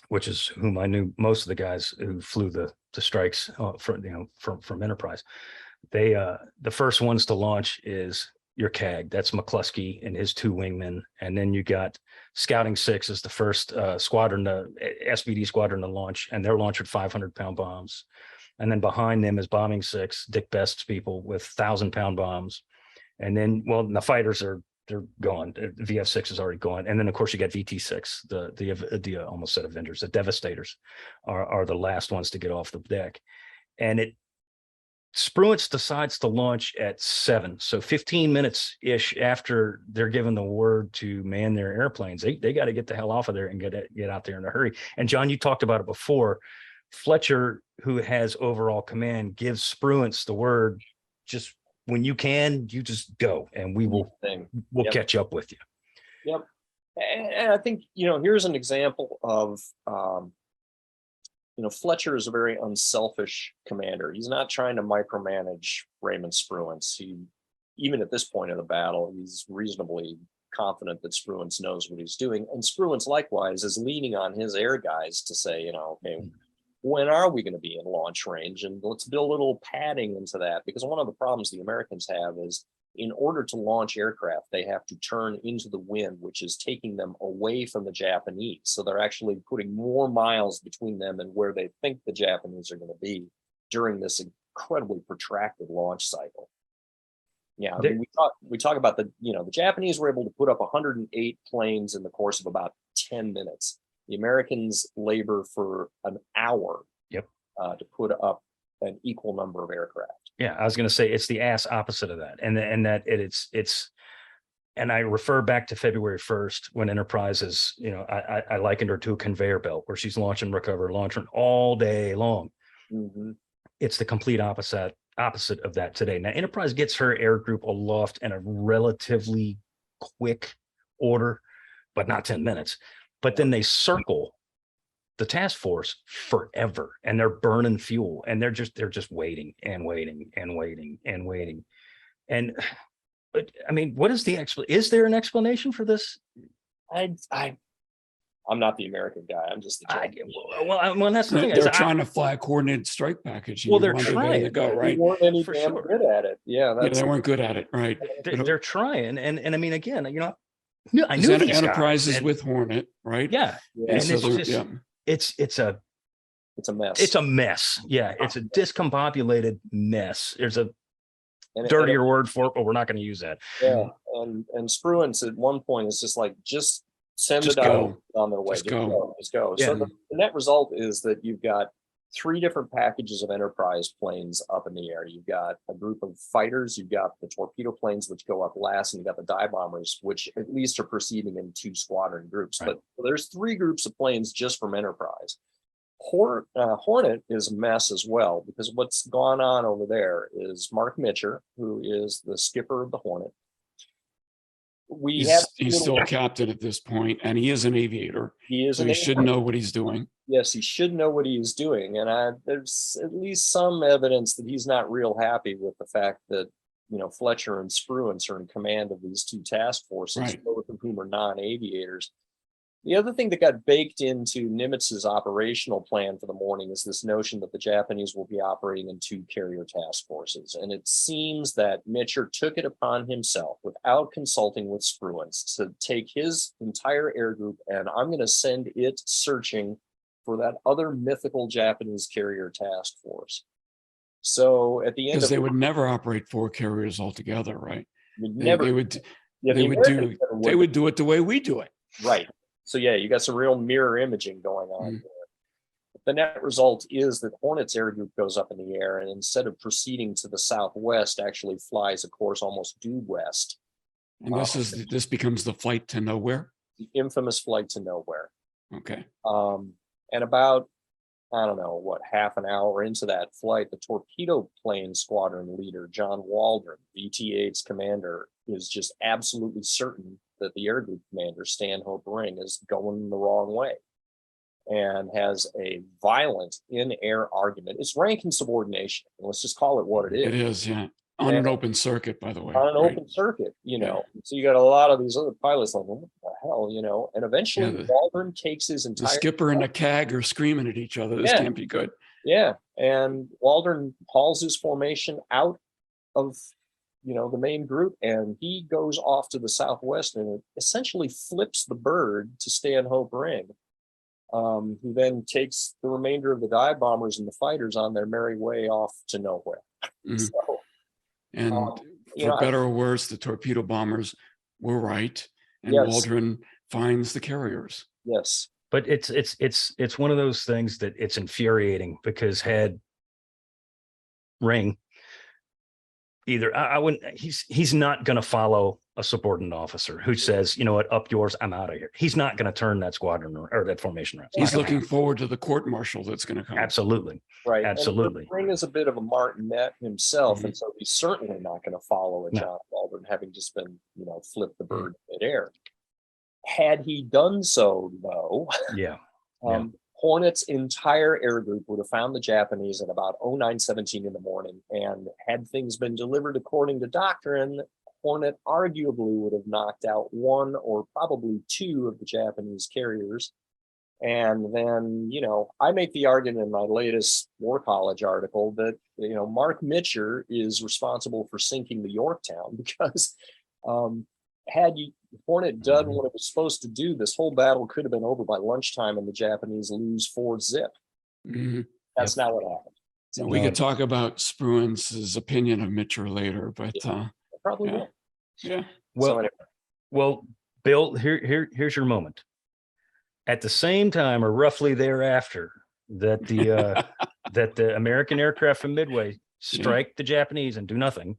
which is whom I knew most of the guys who flew the strikes from Enterprise, they the first ones to launch is your CAG. That's McCluskey and his 2 wingmen. And then you got Scouting 6 is the first squadron, the SBD squadron to launch, and they're launched with 500-pound bombs. And then behind them is Bombing 6, Dick Best's people, with 1,000-pound bombs. And then, the fighters they're gone. VF6 is already gone. And then, of course, you got VT6, the almost said Avengers, the Devastators are the last ones to get off the deck. And Spruance decides to launch at 7. So 15 minutes ish after they're given the word to man their airplanes, they got to get the hell off of there and get out there in a hurry. And John, you talked about it before. Fletcher, who has overall command, gives Spruance the word, just when you can, you just go, and we'll catch up with you. Yep. And I think, here's an example of, Fletcher is a very unselfish commander. He's not trying to micromanage Raymond Spruance. Even at this point of the battle, he's reasonably confident that Spruance knows what he's doing. And Spruance likewise is leaning on his air guys to say, okay, when are we going to be in launch range? And let's build a little padding into that, because one of the problems the Americans have is, in order to launch aircraft, they have to turn into the wind, which is taking them away from the Japanese. So they're actually putting more miles between them and where they think the Japanese are going to be. during this incredibly protracted launch cycle. Yeah, I mean, we talk about the Japanese were able to put up 108 planes in the course of about 10 minutes. The Americans labor for an hour to put up an equal number of aircraft. Yeah, I was going to say it's the ass opposite of that, and that it's. And I refer back to February 1st when Enterprise is, I likened her to a conveyor belt where she's launching, launching all day long. Mm-hmm. It's the complete opposite of that today. Now, Enterprise gets her air group aloft in a relatively quick order, but not 10 minutes. But then they circle the task force forever, and they're burning fuel, and they're just waiting and waiting and waiting and waiting. And but I mean, what is is there an explanation for this? I'm not the American guy. I'm just the Japanese. Well, that's the thing. They're trying to fly a coordinated strike package. Well, they're trying to go, right? They weren't any damn good at it. Yeah, they weren't good at it, right? They're trying, and I mean, again, I knew these Enterprise is guys, with Hornet, right? Yeah, and so it's a mess. It's a mess. Yeah, it's a discombobulated mess. There's a dirtier word for it, but we're not going to use that. Yeah, and Spruance at one point is just send the dial on their way. Just go. Yeah. So the net result is that you've got 3 different packages of Enterprise planes up in the air. You've got a group of fighters, you've got the torpedo planes, which go up last, and you've got the dive bombers, which at least are proceeding in 2 squadron groups. Right. But there's 3 groups of planes just from Enterprise. Hornet is a mess as well, because what's gone on over there is Mark Mitcher, who is the skipper of the Hornet. He's still a captain at this point, and he is an aviator. He should know what he's doing. Yes, he should know what he is doing. And there's at least some evidence that he's not real happy with the fact that, Fletcher and Spruance are in command of these 2 task forces, right, both of whom are non-aviators. The other thing that got baked into Nimitz's operational plan for the morning is this notion that the Japanese will be operating in 2 carrier task forces. And it seems that Mitcher took it upon himself, without consulting with Spruance, to take his entire air group, and I'm going to send it searching for that other mythical Japanese carrier task force. So at the end, because they would never operate 4 carriers altogether, right? They would do it the way we do it, right? So yeah, you got some real mirror imaging going on here. The net result is that Hornet's air group goes up in the air, and instead of proceeding to the southwest, actually flies a course almost due west. And this becomes the flight to nowhere. The infamous flight to nowhere. Okay. And about, I don't know, half an hour into that flight, the torpedo plane squadron leader, John Waldron, VT-8's commander, is just absolutely certain that the air group commander, Stanhope Ring, is going the wrong way, and has a violent in-air argument. It's rank insubordination. Let's just call it what it is. It is, yeah. On an open circuit, by the way. On an open circuit, So you got a lot of these other pilots like, what the hell, and eventually Waldron takes his entire... The skipper and the CAG are screaming at each other. This can't be good. Yeah, and Waldron hauls his formation out of the main group, and he goes off to the southwest and essentially flips the bird to Stanhope Ring, who then takes the remainder of the dive bombers and the fighters on their merry way off to nowhere. And for better or worse, the torpedo bombers were right, and Waldron finds the carriers. Yes, but it's one of those things that it's infuriating, because had Ring either I wouldn't, he's not going to follow a subordinate officer who says, up yours, I'm out of here. He's not going to turn that squadron or that formation around. He's looking forward to the court martial that's going to come. Absolutely. Right. Absolutely. And Ring is a bit of a martinet himself. And so he's certainly not going to follow a John Waldron, having just been, flipped the bird in midair. Had he done so, though, Hornet's entire air group would have found the Japanese at about 09:17 in the morning, and had things been delivered according to doctrine, Hornet arguably would have knocked out 1 or probably 2 of the Japanese carriers. And then, I make the argument in my latest War College article that, Mark Mitcher is responsible for sinking the Yorktown, because had Hornet done what it was supposed to do, this whole battle could have been over by lunchtime and the Japanese lose 4-0. That's not what happened. So We could talk about Spruan's opinion of Mitra later, but probably yeah. will. Yeah. Well, So anyway, well, Bill, here's your moment. At the same time, or roughly thereafter, that the American aircraft from Midway strike the Japanese and do nothing,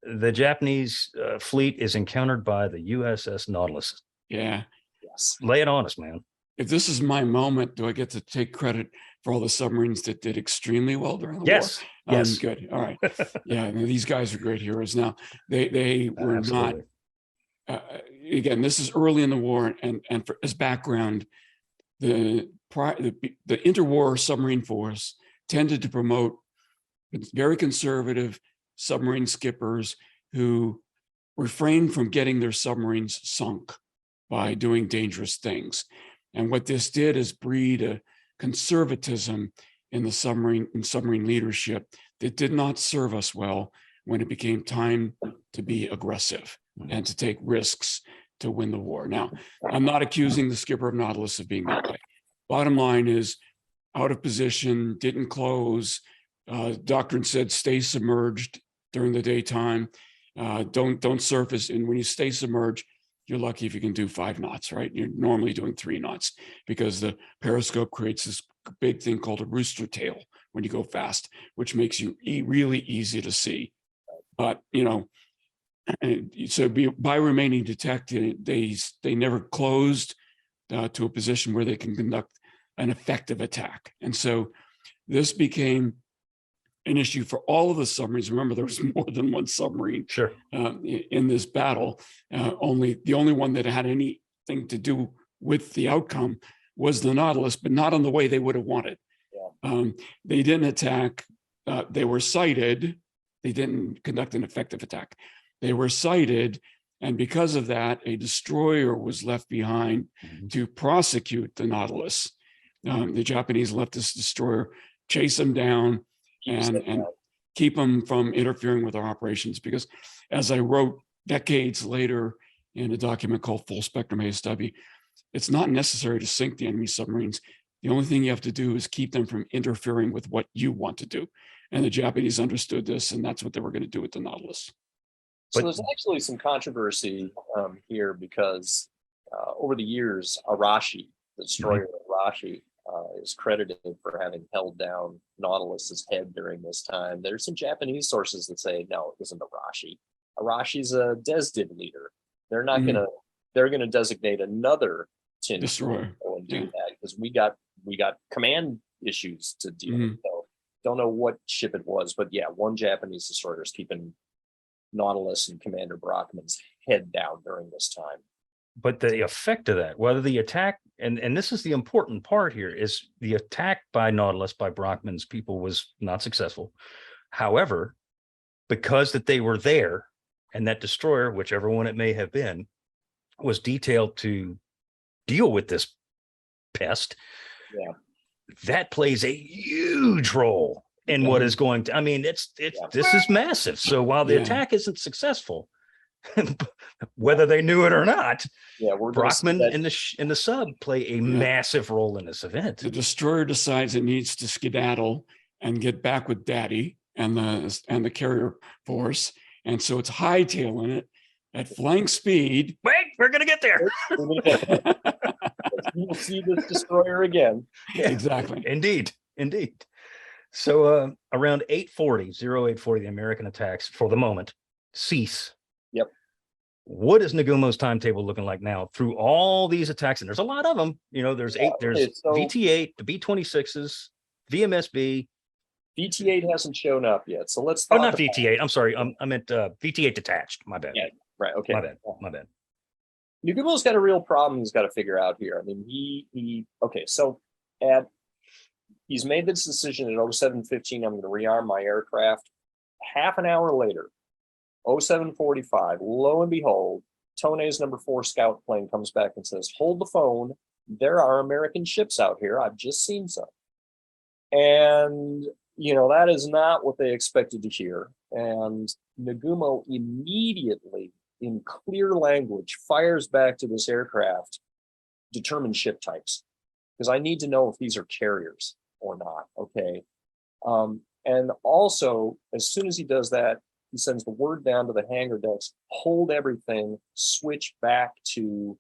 the Japanese fleet is encountered by the USS Nautilus. Yeah. yes. Lay it on us, man. If this is my moment, do I get to take credit for all the submarines that did extremely well during the war? Yes. Yes. Good. All right. Yeah. No, these guys are great heroes. Now, they were Absolutely. not. Again, this is early in the war, and as background, the interwar submarine force tended to promote very conservative submarine skippers who refrained from getting their submarines sunk by doing dangerous things. And what this did is breed a conservatism in the submarine leadership that did not serve us well when it became time to be aggressive and to take risks to win the war. Now, I'm not accusing the skipper of Nautilus of being that way. Bottom line is, out of position, didn't close. Doctrine said stay submerged during the daytime. Don't surface. And when you stay submerged, you're lucky if you can do 5 knots, right? You're normally doing 3 knots because the periscope creates this big thing called a rooster tail when you go fast, which makes you really easy to see. But, so by remaining detected, they never closed to a position where they can conduct an effective attack. And so this became an issue for all of the submarines. Remember, there was more than one submarine in this battle. The only one that had anything to do with the outcome was the Nautilus, but not in the way they would have wanted. Yeah. They didn't attack. They were sighted. They didn't conduct an effective attack. They were sighted, and because of that, a destroyer was left behind to prosecute the Nautilus. The Japanese let this destroyer chase them down and keep them from interfering with our operations. Because, as I wrote decades later in a document called Full Spectrum ASW, it's not necessary to sink the enemy submarines. The only thing you have to do is keep them from interfering with what you want to do. And the Japanese understood this, and that's what they were going to do with the Nautilus. So there's actually some controversy here because over the years, Arashi, the destroyer Arashi, is credited for having held down Nautilus's head during this time. There's some Japanese sources that say, no, it wasn't Arashi. Arashi's a DESDID leader. They're not going to, they're going to designate another destroyer and do that because we got command issues to deal with. So don't know what ship it was, but yeah, one Japanese destroyer is keeping Nautilus and Commander Brockman's head down during this time. But the effect of that, whether the attack, and this is the important part here, is the attack by Nautilus, by Brockman's people, was not successful. However, because that they were there, and that destroyer, whichever one it may have been, was detailed to deal with this pest, that plays a huge role in what is going to, I mean, this is massive. So while the attack isn't successful, whether they knew it or not, Brockman and the sub play a massive role in this event. The destroyer decides it needs to skedaddle and get back with Daddy and the carrier force, and so it's hightailing it at flank speed. Wait, we're gonna get there. You'll see this destroyer again. Exactly. Indeed. So around 0840, the American attacks for the moment cease. Yep. What is Nagumo's timetable looking like now through all these attacks? And there's a lot of them. There's VT8, the B-26s, VMSB. VT8 hasn't shown up yet. So let's talk. Oh, not VT8. I'm sorry. I meant VT8 detached. My bad. Yeah, right. Okay. My bad. Nagumo's got a real problem he's got to figure out here. I mean, he's made this decision at 07:15, I'm going to rearm my aircraft. Half an hour later, 07:45, lo and behold, Tone's number 4 scout plane comes back and says, hold the phone. There are American ships out here. I've just seen some. And, that is not what they expected to hear. And Nagumo immediately, in clear language, fires back to this aircraft, determine ship types, because I need to know if these are carriers or not. Okay. And also, as soon as he does that, he sends the word down to the hangar decks, hold everything, switch back to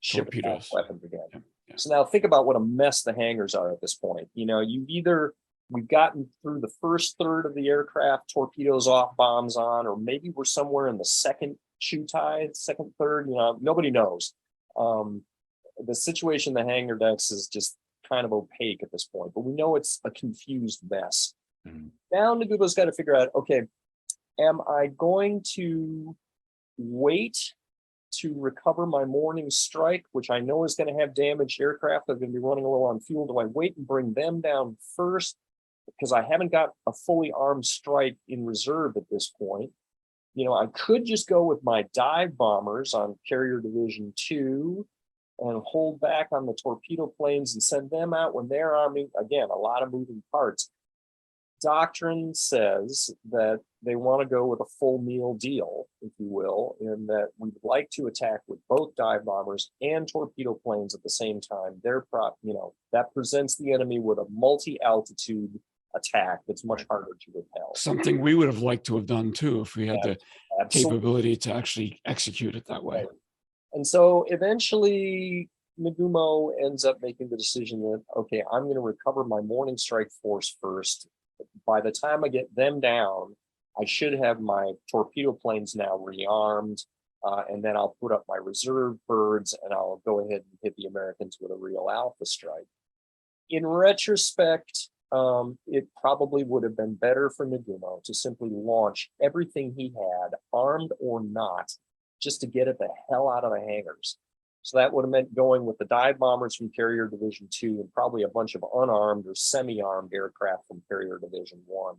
ship attack Torpedoes. weapons again. Yeah. So now think about what a mess the hangars are at this point. You know, we've gotten through the first third of the aircraft, torpedoes off, bombs on, or maybe we're somewhere in the second second third, you know, nobody knows. The situation in the hangar decks is just kind of opaque at this point, but we know it's a confused mess. Now Nagumo's got to figure out, okay, am I going to wait to recover my morning strike, which I know is going to have damaged aircraft that are going to be running low on fuel? Do I wait and bring them down first? Because I haven't got a fully armed strike in reserve at this point. You know, I could just go with my dive bombers on Carrier Division 2 and hold back on the torpedo planes and send them out when they're arming. Again, a lot of moving parts. Doctrine says that they want to go with a full meal deal, if you will, in that we'd like to attack with both dive bombers and torpedo planes at the same time. That presents the enemy with a multi-altitude attack that's much harder to repel. Something we would have liked to have done too if we had the Absolutely. capability to actually execute it that way. Right. And so eventually Nagumo ends up making the decision that, okay, I'm going to recover my morning strike force first. By the time I get them down, I should have my torpedo planes now rearmed, and then I'll put up my reserve birds and I'll go ahead and hit the Americans with a real alpha strike. In retrospect, it probably would have been better for Nagumo to simply launch everything he had, armed or not, just to get it the hell out of the hangars. So that would have meant going with the dive bombers from Carrier Division 2 and probably a bunch of unarmed or semi-armed aircraft from Carrier Division 1.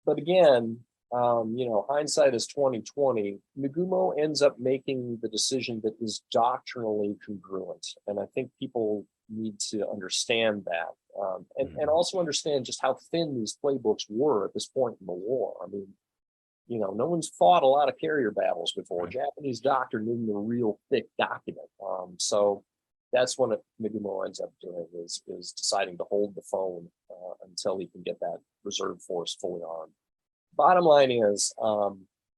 But again, hindsight is 2020. Nagumo ends up making the decision that is doctrinally congruent. And I think people need to understand that. And also understand just how thin these playbooks were at this point in the war. I mean, no one's fought a lot of carrier battles before. Japanese doctrine isn't a real thick document. So that's what Nagumo ends up doing is deciding to hold the phone until he can get that reserve force fully armed. Bottom line is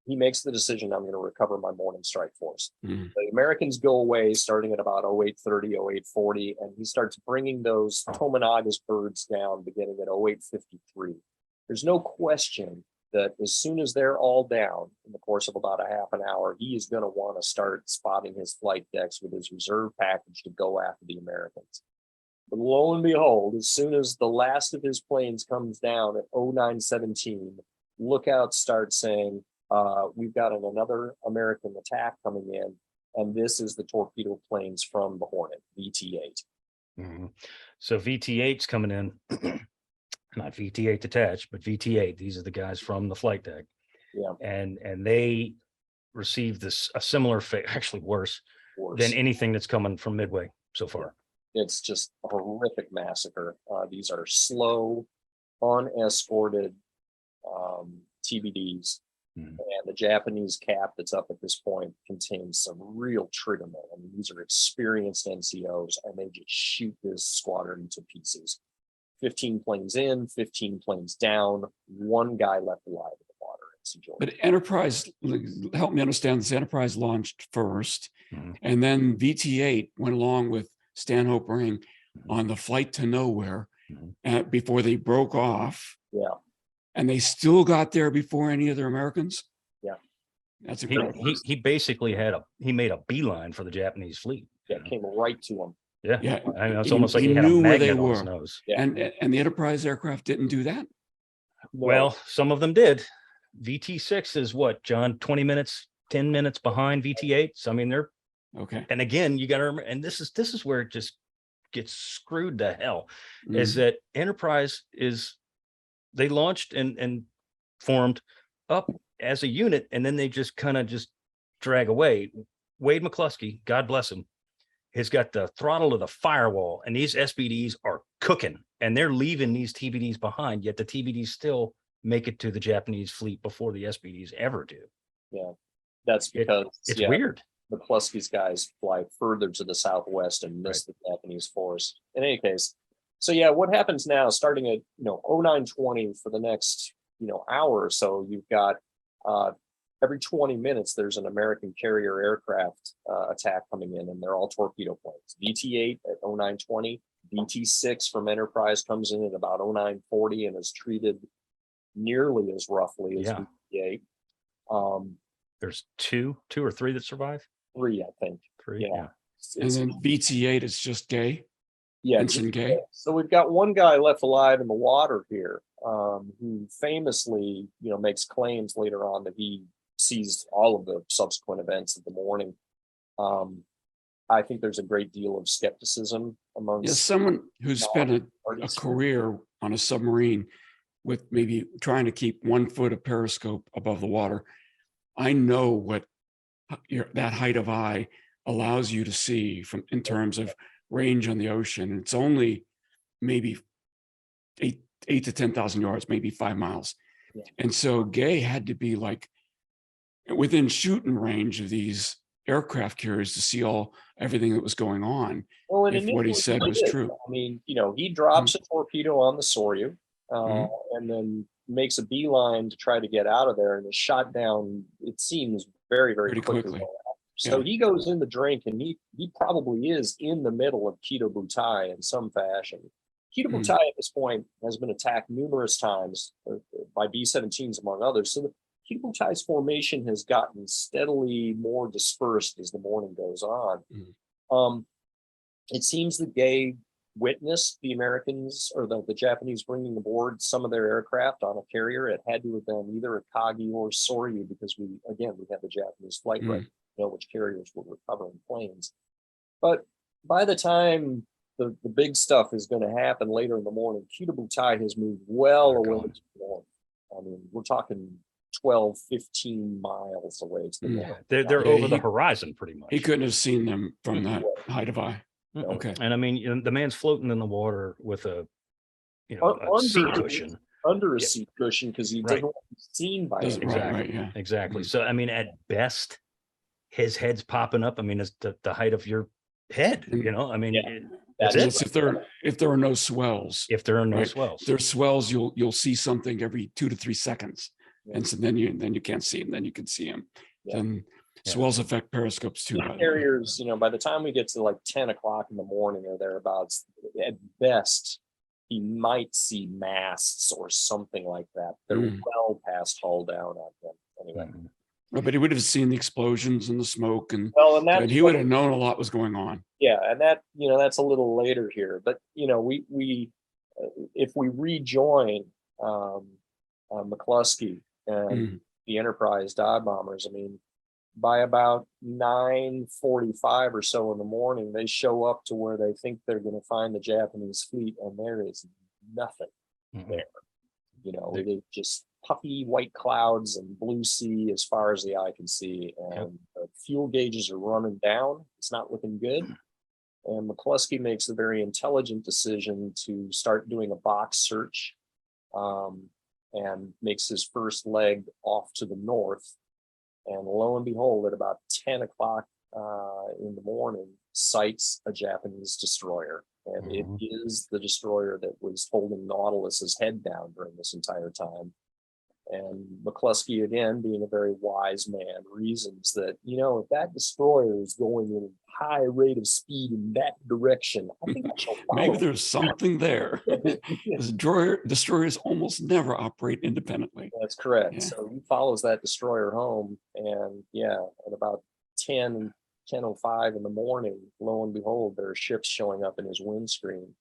he makes the decision, I'm going to recover my morning strike force. The Americans go away starting at about 0830, 0840, and he starts bringing those Tomonaga's birds down beginning at 0853. There's no question that as soon as they're all down in the course of about a half an hour, he is going to want to start spotting his flight decks with his reserve package to go after the Americans. But lo and behold, as soon as the last of his planes comes down at 0917, lookouts start saying, we've got another American attack coming in, and this is the torpedo planes from the Hornet, VT-8. So VT-8's coming in. Not VT-8 detached, but VT-8. These are the guys from the flight deck. Yeah. And they received a similar fate, actually worse than anything that's coming from Midway so far. It's just a horrific massacre. These are slow, unescorted TBDs. And the Japanese cap that's up at this point contains some real triggermen. I mean, these are experienced NCOs, and they just shoot this squadron to pieces. 15 planes in, 15 planes down, one guy left alive in the water. But Enterprise, help me understand this, Enterprise launched first, and then VT-8 went along with Stanhope Ring on the flight to nowhere before they broke off. Yeah. And they still got there before any other Americans? Yeah. That's incredible. He basically made a beeline for the Japanese fleet. Yeah, came right to them. Yeah. I mean, it's almost like he he had a knew where they magnet on his were. nose. Yeah. And the Enterprise aircraft didn't do that? No. Well, some of them did. VT-6 is what, John, 10 minutes behind VT-8. So I mean, they're okay. And again, you got to remember, and this is where it just gets screwed to hell, is that Enterprise they launched and formed up as a unit, and then they just kind of just drag away. Wade McCluskey, God bless him, has got the throttle to the firewall, and these SBDs are cooking, and they're leaving these TBDs behind, yet the TBDs still make it to the Japanese fleet before the SBDs ever do. Yeah, that's because it's weird. McCluskey's guys fly further to the southwest and miss the Japanese force. In any case, So yeah, what happens now, starting at 0920 for the next hour or so, you've got every 20 minutes there's an American carrier aircraft attack coming in, and they're all torpedo planes. VT-8 at 0920, VT-6 from Enterprise comes in at about 0940 and is treated nearly as roughly as VT-8. There's two or three that survive. 3, I think. 3, yeah. And then VT-8 is just Gay. Yeah, Vincent Gay. So we've got one guy left alive in the water here, who famously, makes claims later on that he sees all of the subsequent events of the morning. I think there's a great deal of skepticism amongst someone who's spent a career on a submarine with maybe trying to keep 1 foot of periscope above the water. I know what that height of eye allows you to see in terms of range on the ocean. It's only maybe 8 to 10,000 yards, maybe 5 miles. Yeah. And so Gay had to be like within shooting range of these aircraft carriers to see everything that was going on. Well, and if what he said was true. I mean, he drops a torpedo on the Soryu and then makes a beeline to try to get out of there, and is shot down, it seems, very, very quickly. So he goes in the drink, and he probably is in the middle of Kido Butai in some fashion. Kido Butai at this point has been attacked numerous times by B-17s, among others. So the Kido Butai's formation has gotten steadily more dispersed as the morning goes on. It seems that Gay witnessed the Americans or the Japanese bringing aboard some of their aircraft on a carrier. It had to have been either Akagi or Soryu, because we had the Japanese flight record, which carriers were recovering planes. But by the time the big stuff is going to happen later in the morning, Kido Butai has moved well away to the north. I mean, we're talking 12, 15 miles away to the north. They're over the horizon pretty much. He couldn't have seen them from that height of eye. Okay. And I mean, the man's floating in the water with a seat cushion. Under a seat cushion, because he doesn't want to be seen by it. Exactly. Exactly. So, I mean, at best, his head's popping up. I mean, it's the height of your head, I mean, that's if there are no swells. If there are no swells. If there's swells, you'll see something every 2 to 3 seconds. And so then you can't see him, then you can see him. Then swells affect periscopes too. Carriers, by the time we get to like 10 o'clock in the morning or thereabouts, at best, he might see masts or something like that. They're well past hull down on him anyway. But he would have seen the explosions and the smoke, and he would have known a lot was going on. Yeah, and that that's a little later here. But we if we rejoin McCluskey and the Enterprise dive bombers, I mean, by about 9:45 or so in the morning, they show up to where they think they're going to find the Japanese fleet, and there is nothing there. They just puffy white clouds and blue sea as far as the eye can see, and the fuel gauges are running down. It's not looking good. And McCluskey makes a very intelligent decision to start doing a box search, and makes his first leg off to the north. And lo and behold, at about 10 o'clock in the morning, sights a Japanese destroyer. And it is the destroyer that was holding Nautilus's head down during this entire time. And McCluskey, again, being a very wise man, reasons that, if that destroyer is going in a high rate of speed in that direction, I think I shall follow. Maybe there's something there. Destroyers almost never operate independently. That's correct. So he follows that destroyer home, and at about 10:05 in the morning, lo and behold, there are ships showing up in his windscreen.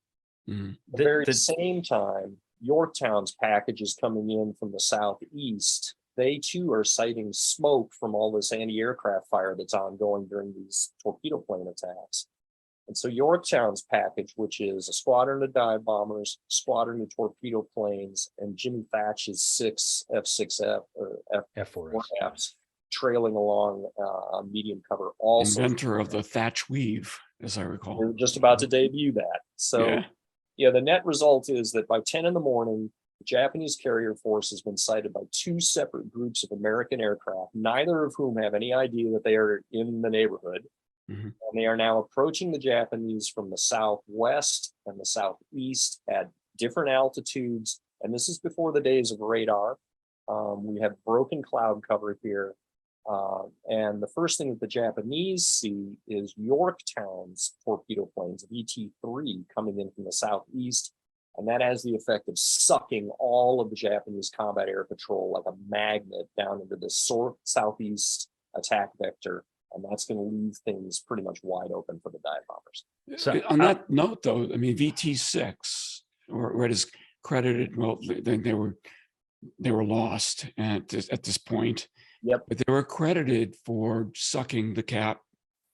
At the very same time, Yorktown's package is coming in from the southeast. They too are citing smoke from all this anti-aircraft fire that's ongoing during these torpedo plane attacks. And so Yorktown's package, which is a squadron of dive bombers, squadron of torpedo planes, and Jimmy Thatch's 6 F6F or F4Fs trailing along on medium cover. Also, inventor of the Thatch weave, as I recall. We're just about to debut that. So the net result is that by 10 in the morning, the Japanese carrier force has been sighted by 2 separate groups of American aircraft, neither of whom have any idea that they are in the neighborhood. Mhm. And they are now approaching the Japanese from the southwest and the southeast at different altitudes. And this is before the days of radar. We have broken cloud cover here. And the first thing that the Japanese see is Yorktown's torpedo planes, VT-3, coming in from the southeast. And that has the effect of sucking all of the Japanese combat air patrol like a magnet down into the southeast attack vector. And that's going to leave things pretty much wide open for the dive bombers. So, on that note, though, I mean, VT-6, or it is credited, well, they were lost at this point. Yep. But they were credited for sucking the cap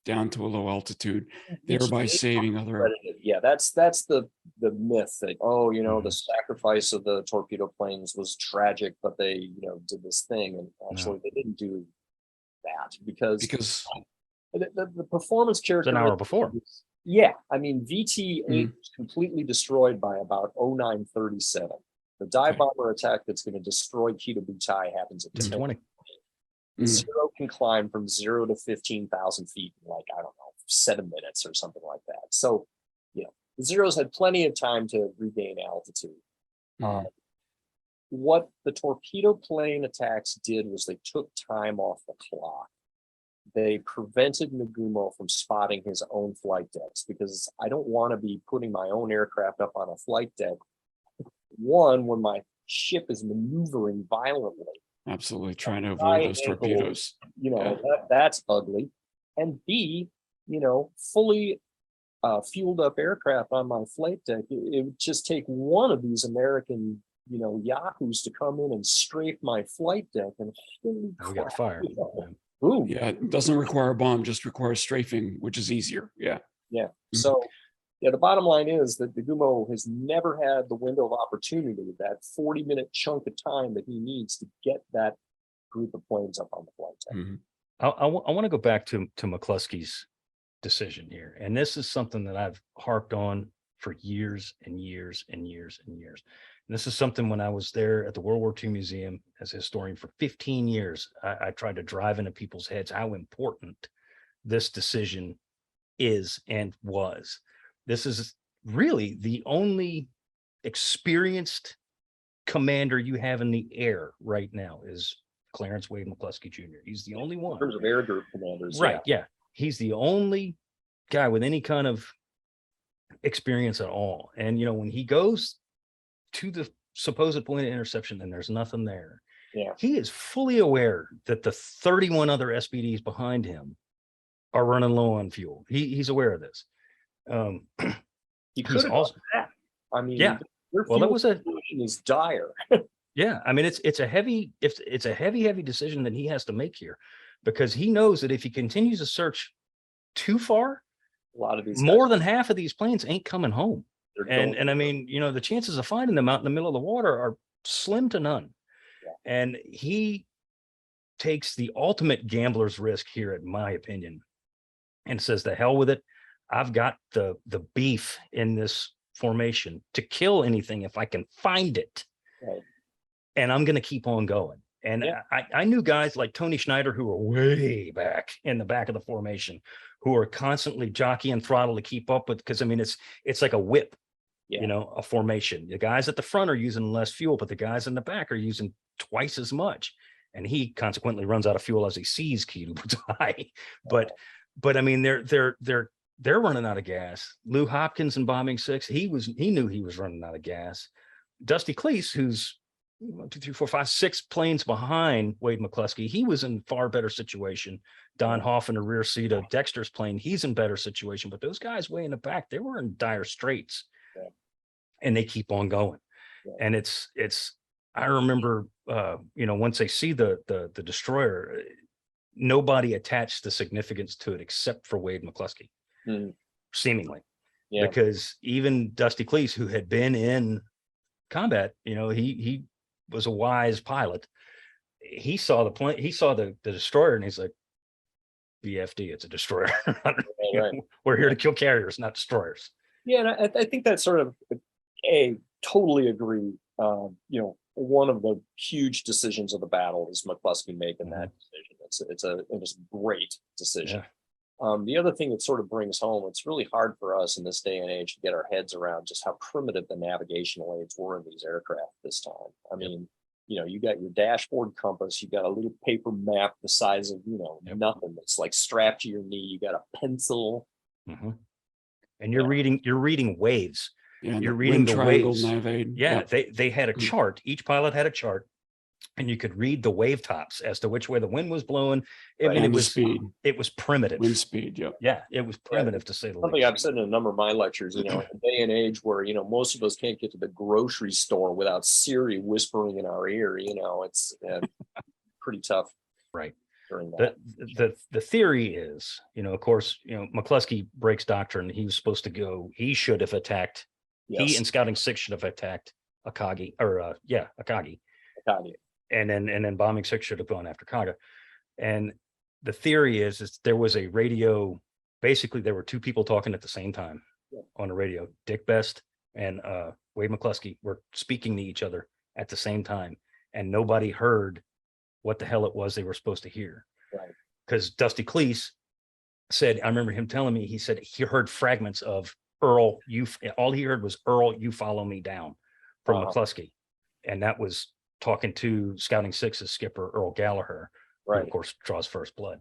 down to a low altitude, thereby saving other. Yeah, that's the myth that, the sacrifice of the torpedo planes was tragic, but they did this thing, and actually they didn't do that because the performance characteristics. An hour before. Yeah, I mean VT-8 was completely destroyed by about 0937. The dive bomber attack that's going to destroy Kita Butai happens at 10:20. Zero can climb from 0 to 15,000 feet in 7 minutes or something like that. So, the Zeros had plenty of time to regain altitude. What the torpedo plane attacks did was they took time off the clock. They prevented Nagumo from spotting his own flight decks, because I don't want to be putting my own aircraft up on a flight deck. One, when my ship is maneuvering violently. Absolutely, trying to avoid those torpedoes. That's ugly. And B, fully fueled up aircraft on my flight deck. It would just take one of these American, yahoos to come in and strafe my flight deck, and holy crap, we got fired. Boom. Yeah, it doesn't require a bomb, just requires strafing, which is easier. Yeah. Yeah. So, the bottom line is that Nagumo has never had the window of opportunity, that 40-minute chunk of time that he needs to get that group of planes up on the flight deck. I want to go back to McCluskey's decision here. And this is something that I've harped on for years and years and years and years. And this is something when I was there at the World War II Museum as a historian for 15 years, I tried to drive into people's heads how important this decision is and was. This is really the only experienced commander you have in the air right now is Clarence Wade McCluskey Jr. He's the only one. In terms of air group commanders. Right, yeah. He's the only guy with any kind of experience at all. And, when he goes to the supposed point of interception and there's nothing there, he is fully aware that the 31 other SBDs behind him are running low on fuel. He's aware of this. He could have also that. I mean, well, that was is dire. Yeah, I mean, it's a heavy decision that he has to make here, because he knows that if he continues to search too far, a lot of these more than half of these planes ain't coming home. And I mean, the chances of finding them out in the middle of the water are slim to none. Yeah. And he takes the ultimate gambler's risk here, in my opinion, and says, the hell with it. I've got the beef in this formation to kill anything if I can find it. Right. And I'm going to keep on going. And I knew guys like Tony Schneider who were way back in the back of the formation, who are constantly jockeying throttle to keep up with, because I mean, it's like a whip, a formation. The guys at the front are using less fuel, but the guys in the back are using twice as much. And he consequently runs out of fuel as he sees Kita Butai. But I mean, they're running out of gas. Lou Hopkins in Bombing 6, he knew he was running out of gas. Dusty Cleese, who's 1, 2, 3, 4, 5, 6 planes behind Wade McCluskey, he was in far better situation. Don Hoff in the rear seat of Dexter's plane, he's in better situation. But those guys way in the back, they were in dire straits, and they keep on going. And it's. I remember, once they see the destroyer, nobody attached the significance to it except for Wade McCluskey, seemingly, because even Dusty Cleese, who had been in combat, he was a wise pilot. He saw the plane, he saw the destroyer, and he's like, BFD, it's a destroyer. We're here to kill carriers, not destroyers. Yeah, and I think that's sort of totally agree. One of the huge decisions of the battle is McCluskey making that decision. It's a great decision. The other thing that sort of brings home, it's really hard for us in this day and age to get our heads around just how primitive the navigational aids were in these aircraft this time. I mean, you got your dashboard compass, you got a little paper map the size of, nothing that's like strapped to your knee. You got a pencil. Mm-hmm. And you're reading waves. Yeah, you're reading the waves. Navigate. Yeah, they had a chart. Each pilot had a chart, and you could read the wave tops as to which way the wind was blowing. I mean, it was speed. It was primitive. Wind speed. Yep. Yeah, it was primitive to say the least. Something I've said in a number of my lectures. In a day and age where most of us can't get to the grocery store without Siri whispering in our ear. It's pretty tough. Right. During that. The theory is, of course, McCluskey breaks doctrine. He was supposed to go. He should have attacked. Yes. He and Scouting 6 should have attacked Akagi, or Akagi. Akagi. And then Bombing 6 should have gone after Kaga. And the theory is there was a radio. Basically, there were two people talking at the same time on the radio. Dick Best and Wade McCluskey were speaking to each other at the same time, and nobody heard what the hell it was they were supposed to hear. Right. Because Dusty Cleese said, I remember him telling me, he said he heard fragments of Earl, all he heard was Earl, you follow me down from McCluskey. And that was talking to Scouting 6's skipper, Earl Gallagher, who of course draws first blood.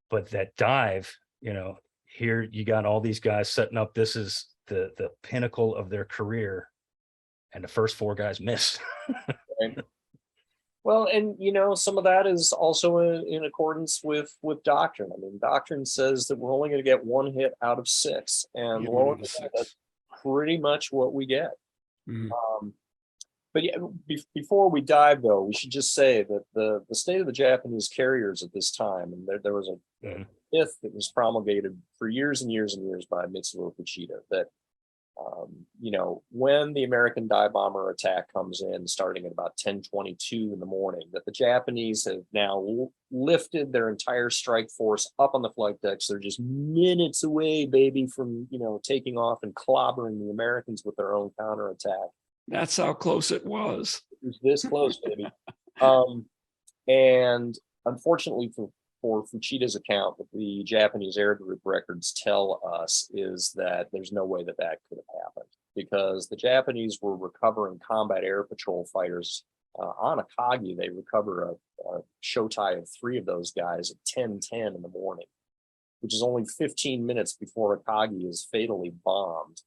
But that dive, here you got all these guys setting up. This is the pinnacle of their career. And the first four guys missed. Right. Well, and some of that is also in accordance with doctrine. I mean, doctrine says that we're only going to get one hit out of 6, and that's pretty much what we get. Mm-hmm. But before we dive, though, we should just say that the state of the Japanese carriers at this time, and there was a myth that was promulgated for years and years and years by Mitsuo Fuchida that when the American dive bomber attack comes in, starting at about 10:22 in the morning, that the Japanese have now lifted their entire strike force up on the flight decks. They're just minutes away, baby, from taking off and clobbering the Americans with their own counterattack. That's how close it was. It was this close, baby. And unfortunately for Fuchida's account, what the Japanese Air Group records tell us is that there's no way that could have happened, because the Japanese were recovering combat air patrol fighters. On Akagi, they recover a showtie of 3 of those guys at 10:10 in the morning, which is only 15 minutes before Akagi is fatally bombed,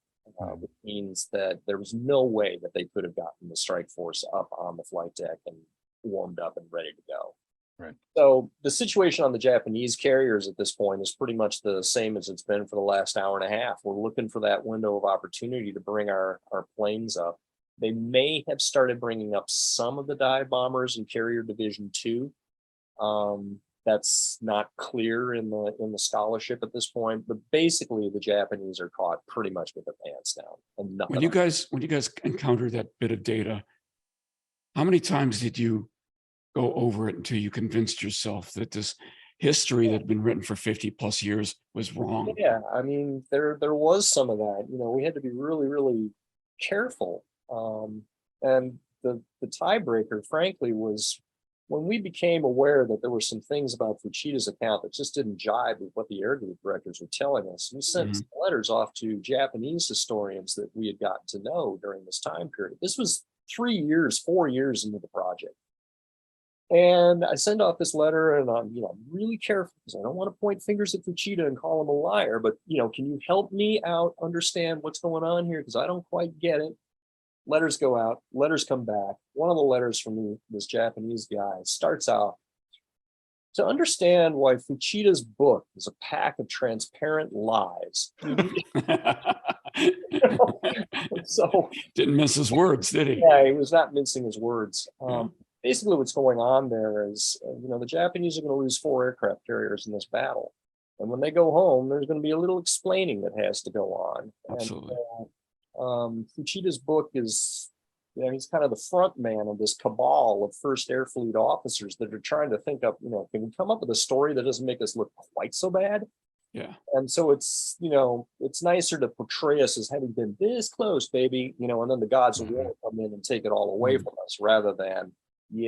which means that there was no way that they could have gotten the strike force up on the flight deck and warmed up and ready to go. Right. So the situation on the Japanese carriers at this point is pretty much the same as it's been for the last hour and a half. We're looking for that window of opportunity to bring our planes up. They may have started bringing up some of the dive bombers in Carrier Division 2. That's not clear in the scholarship at this point, but basically the Japanese are caught pretty much with their pants down and nothing. When you guys encountered that bit of data, how many times did you go over it until you convinced yourself that this history that had been written for 50 plus years was wrong? Yeah, I mean, there was some of that. We had to be really, really careful. And the tiebreaker, frankly, was when we became aware that there were some things about Fuchida's account that just didn't jive with what the Air Group records were telling us. We sent letters off to Japanese historians that we had gotten to know during this time period. This was 4 years into the project. And I send off this letter, and I'm, really careful because I don't want to point fingers at Fuchida and call him a liar. But can you help me out understand what's going on here? Because I don't quite get it. Letters go out. Letters come back. One of the letters from this Japanese guy starts out, to understand why Fuchida's book is a pack of transparent lies. So didn't miss his words, did he? Yeah, he was not mincing his words. Basically what's going on there is, the Japanese are going to lose 4 aircraft carriers in this battle. And when they go home, there's going to be a little explaining that has to go on. Absolutely. And Fuchida's book is, he's kind of the front man of this cabal of First Air Fleet officers that are trying to think up, can we come up with a story that doesn't make us look quite so bad? Yeah. And so it's, it's nicer to portray us as having been this close, baby, and then the gods will come in and take it all away from us, rather than,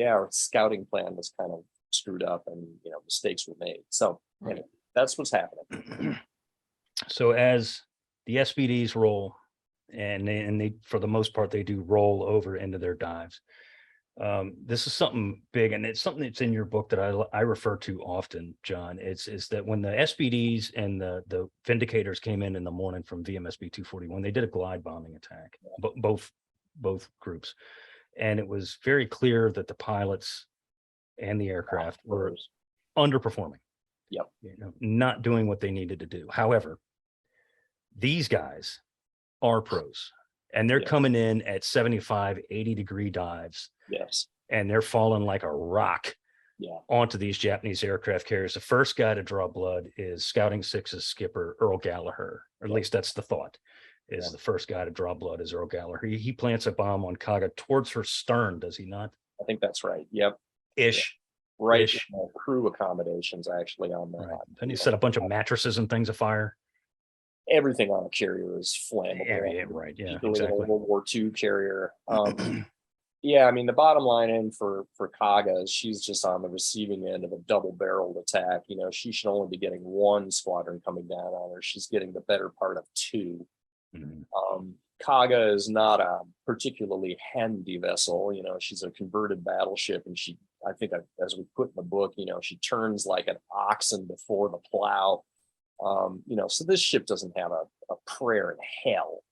our scouting plan was kind of screwed up and, mistakes were made. So anyway, That's what's happening. So as the SBDs roll, and they for the most part they do roll over into their dives. This is something big, and it's something that's in your book that I refer to often, John. Is that when the SBDs and the Vindicators came in the morning from VMSB 241, they did a glide bombing attack, both groups, and it was very clear that the pilots and the aircraft were underperforming. Yep. Not doing what they needed to do. However, these guys are pros, and they're coming in at 75, 80-degree dives. Yes. And they're falling like a rock onto these Japanese aircraft carriers. The first guy to draw blood is Scouting 6's skipper, Earl Gallagher, or at least that's the thought, is the first guy to draw blood is Earl Gallagher. He plants a bomb on Kaga towards her stern, does he not? I think that's right. Yep. Ish. Yeah. Right. Ish. Crew accommodations actually on that. Right. Then he set a bunch of mattresses and things afire. Everything on a carrier is flammable. Yeah, right. Yeah, exactly. exactly. World War II carrier. Yeah, I mean, the bottom line in for Kaga is she's just on the receiving end of a double-barreled attack. She should only be getting one squadron coming down on her. She's getting the better part of two. Kaga is not a particularly handy vessel. She's a converted battleship, and I think as we put in the book, she turns like an oxen before the plow. So this ship doesn't have a prayer in hell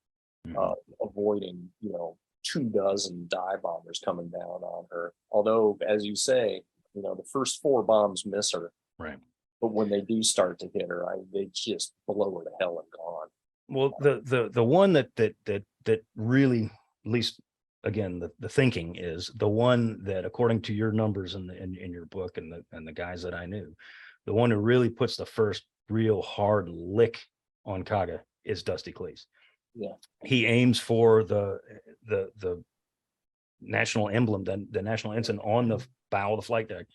avoiding, 24 dive bombers coming down on her. Although, as you say, the first 4 bombs miss her. Right. But when they do start to hit her, they just blow her to hell and gone. Well, the one that really, at least again, the thinking is the one that, according to your numbers in your book and the guys that I knew, the one who really puts the first real hard lick on Kaga is Dusty Cleese. Yeah. He aims for the national emblem, the national ensign on the bow of the flight deck,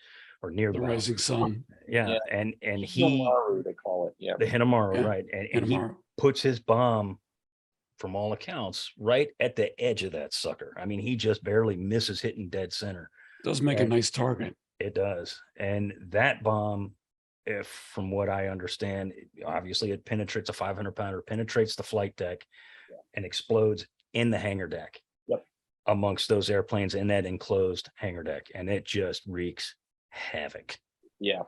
or near the rising sun. Yeah. And he, Hinamaru, they call it. Yeah. the Hinamaru, right. And he puts his bomb, from all accounts, right at the edge of that sucker. I mean, he just barely misses hitting dead center. Does make a nice target. It does. And that bomb, if from what I understand, obviously it penetrates a 500-pounder, penetrates the flight deck and explodes in the hangar deck amongst those airplanes in that enclosed hangar deck. And it just wreaks havoc. Yeah.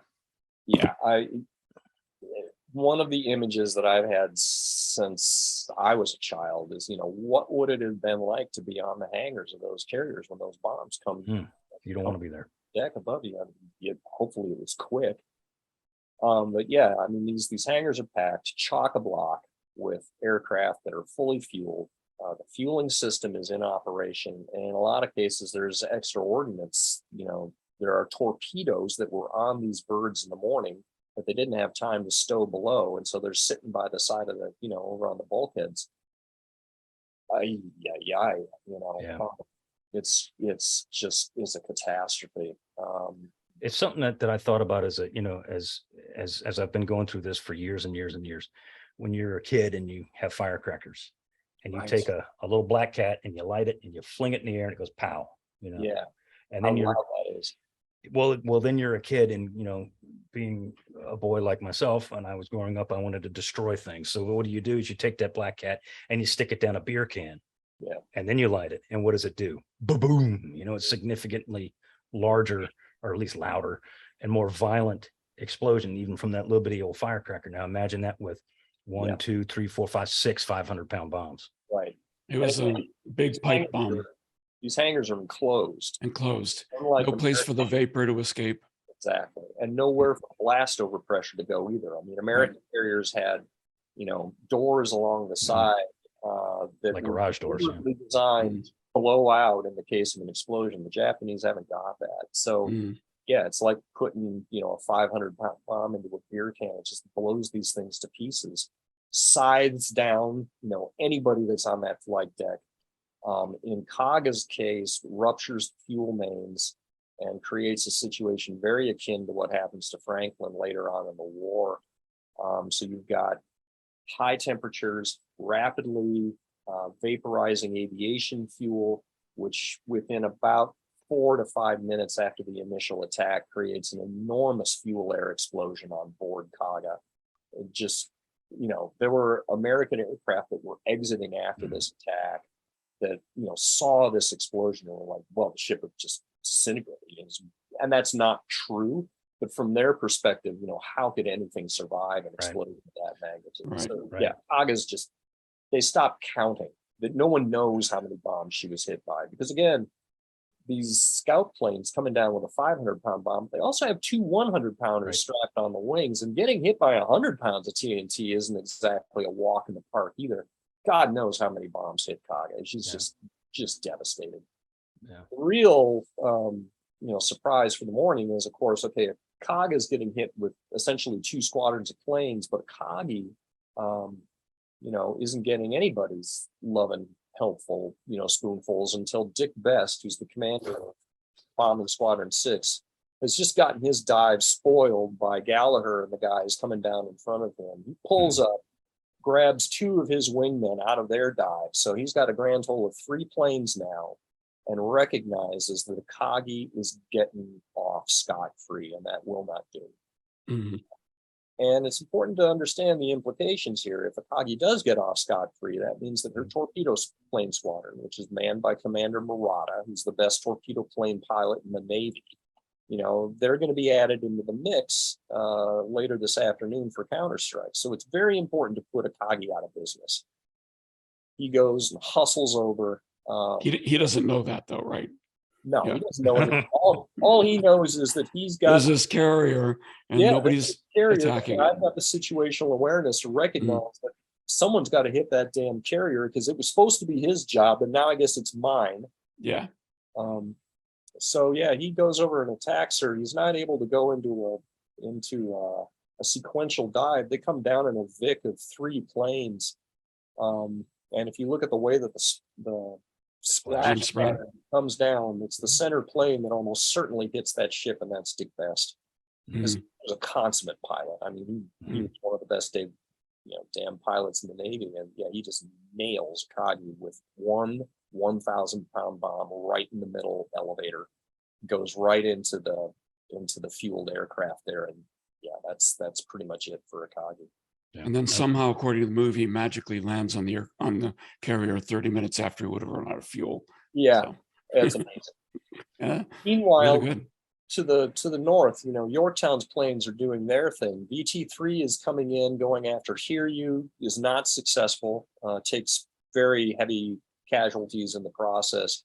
One of the images that I've had since I was a child is, what would it have been like to be on the hangars of those carriers when those bombs come? You don't want to be there. Deck above you. Hopefully it was quick. But yeah, I mean, these hangars are packed chock-a-block with aircraft that are fully fueled. The fueling system is in operation, and in a lot of cases, there's extra ordnance. There are torpedoes that were on these birds in the morning that they didn't have time to stow below, and so they're sitting by the side of the, over on the bulkheads. It's a catastrophe. It's something that I thought about as as I've been going through this for years and years and years. When you're a kid and you have firecrackers, and you take a little black cat and you light it and you fling it in the air and it goes pow. Yeah. And then that is. Well, then you're a kid, and being a boy like myself, and I was growing up, I wanted to destroy things. So what do? Is you take that black cat and you stick it down a beer can. Yeah. And then you light it. And what does it do? Boom. It's significantly larger, or at least louder, and more violent explosion, even from that little bitty old firecracker. Now imagine that with 1, 2, 3, 4, 5, 6 500-pound bombs. Right. It was a big pipe bomb. These hangars are enclosed. No place for the vapor to escape. Exactly. And nowhere for blast over pressure to go either. I mean, American carriers had, doors along the side that like garage doors, designed to blow out in the case of an explosion. The Japanese haven't got that. So yeah, it's like putting, a 500-pound bomb into a beer can. It just blows these things to pieces. Sides down, anybody that's on that flight deck. In Kaga's case, ruptures fuel mains and creates a situation very akin to what happens to Franklin later on in the war. So you've got high temperatures, rapidly vaporizing aviation fuel, which within about 4 to 5 minutes after the initial attack creates an enormous fuel air explosion on board Kaga. It just, there were American aircraft that were exiting after this attack that, saw this explosion and were like, well, the ship would just disintegrate. And that's not true. But from their perspective, how could anything survive and explode at that magnitude? Yeah, Kaga's just, they stopped counting. That no one knows how many bombs she was hit by. Because again, these scout planes coming down with a 500-pound bomb, they also have 2 100-pounders strapped on the wings. And getting hit by 100 pounds of TNT isn't exactly a walk in the park either. God knows how many bombs hit Kaga. She's just devastated. Yeah. The real surprise for the morning is, of course, okay, Kaga's getting hit with essentially 2 squadrons of planes, but Akagi, isn't getting anybody's loving, helpful, spoonfuls until Dick Best, who's the commander of Bombing Squadron 6, has just gotten his dive spoiled by Gallagher and the guys coming down in front of him. He pulls up, grabs 2 of his wingmen out of their dive. So he's got a grand total of 3 planes now, and recognizes that Akagi is getting off scot-free, and that will not do. Mm-hmm. And it's important to understand the implications here. If Akagi does get off scot-free, that means that her torpedo plane squadron, which is manned by Commander Murata, who's the best torpedo plane pilot in the Navy, they're going to be added into the mix later this afternoon for counterstrike. So it's very important to put Akagi out of business. He goes and hustles over. He doesn't know that though, right? No, he doesn't know anything. All he knows is that he's got this carrier and nobody's attacking. I've got the situational awareness to recognize that someone's got to hit that damn carrier because it was supposed to be his job, and now I guess it's mine. Yeah. So yeah, he goes over and attacks her. He's not able to go into a sequential dive. They come down in a Vic of 3 planes. And if you look at the way that the splash comes down, it's the center plane that almost certainly hits that ship, and that's Dick Best. Because he was a consummate pilot. I mean, he was one of the best damn pilots in the Navy, and yeah, he just nails Akagi with one 1,000-pound bomb right in the middle elevator, goes right into the fueled aircraft there, and yeah, that's pretty much it for Akagi. Yeah. And then somehow, according to the movie, magically lands on the carrier 30 minutes after he would have run out of fuel. Yeah, so. That's amazing. Yeah, meanwhile, really good. To the north, Yorktown's planes are doing their thing. VT3 is coming in, going after Hiryu, is not successful, takes very heavy casualties in the process.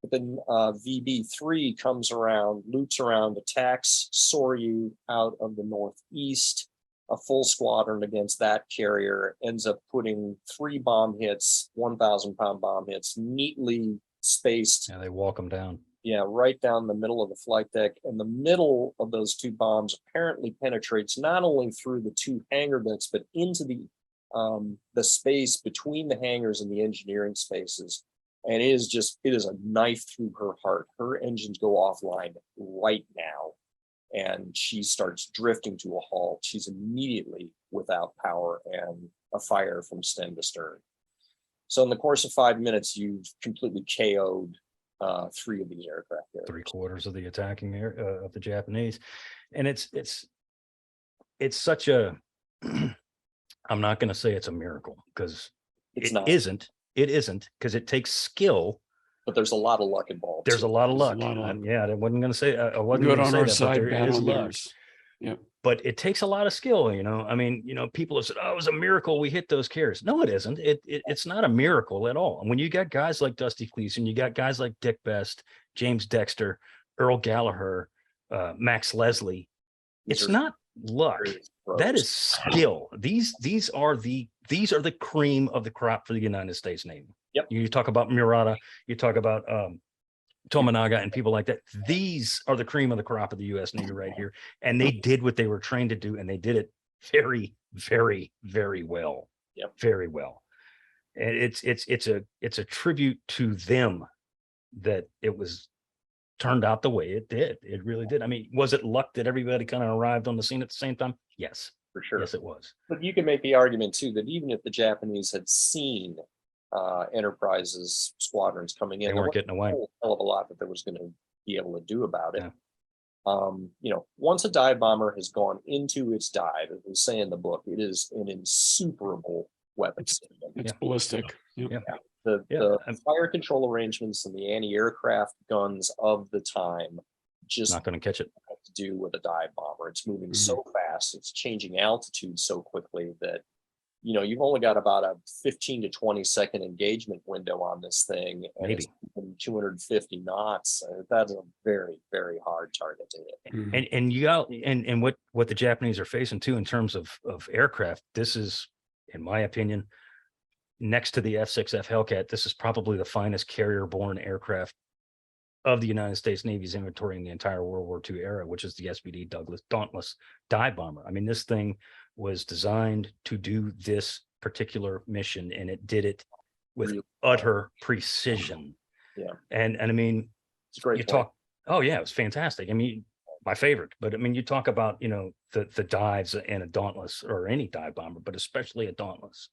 But then VB3 comes around, loops around, attacks Soryu out of the northeast. A full squadron against that carrier, ends up putting 3 bomb hits, 1,000-pound bomb hits, neatly spaced. Yeah, they walk them down. Yeah, right down the middle of the flight deck. And the middle of those 2 bombs apparently penetrates not only through the 2 hangar decks, but into the space between the hangars and the engineering spaces. And it is a knife through her heart. Her engines go offline right now, and she starts drifting to a halt. She's immediately without power and a fire from stem to stern. So in the course of 5 minutes, you've completely KO'd 3 of these aircraft carriers. 3/4 of the attacking of the Japanese. And it's such a, I'm not going to say it's a miracle, because it isn't, because it takes skill. But there's a lot of luck involved. There's a lot of luck. Yeah, I wasn't going to say, I wasn't good going to on say our that, side, but there bad is on luck. theirs. Yeah. But it takes a lot of skill, I mean, people have said, oh, it was a miracle we hit those carriers. No, it isn't. It's not a miracle at all. And when you got guys like Dusty Gleason, you got guys like Dick Best, James Dexter, Earl Gallagher, Max Leslie, it's not luck. That is skill. These are the cream of the crop for the United States Navy. Yep. You talk about Murata, you talk about Tominaga and people like that. These are the cream of the crop of the U.S. Navy right here. And they did what they were trained to do, and they did it very, very, very well. Yep. Very well. And it's a tribute to them that it was turned out the way it did. It really did. I mean, was it luck that everybody kind of arrived on the scene at the same time? Yes. For sure. Yes, it was. But you can make the argument too that even if the Japanese had seen Enterprise's squadrons coming in, they weren't getting away. A hell of a lot that there was going to be able to do about it. Yeah. You know, once a dive bomber has gone into its dive, as we say in the book, it is an insuperable weapon system. It's ballistic. Yep. Yeah. The fire control arrangements and the anti-aircraft guns of the time just Not going to catch it. have to do with a dive bomber. It's moving so fast, it's changing altitude so quickly that, you know, you've only got about a 15 to 20 second engagement window on this thing, and Maybe. it's 250 knots. That's a very, very hard target to hit. And you got and what the Japanese are facing too in terms of aircraft. This is, in my opinion, next to the F-6F Hellcat, this is probably the finest carrier-borne aircraft of the United States Navy's inventory in the entire World War II era, which is the SBD Dauntless dive bomber. I mean, this thing was designed to do this particular mission, and it did it with utter precision. Yeah. And I mean, It's a great you point. talk, oh yeah, it was fantastic. I mean, my favorite, but I mean, you talk about, you know, the dives in a Dauntless or any dive bomber, but especially a Dauntless.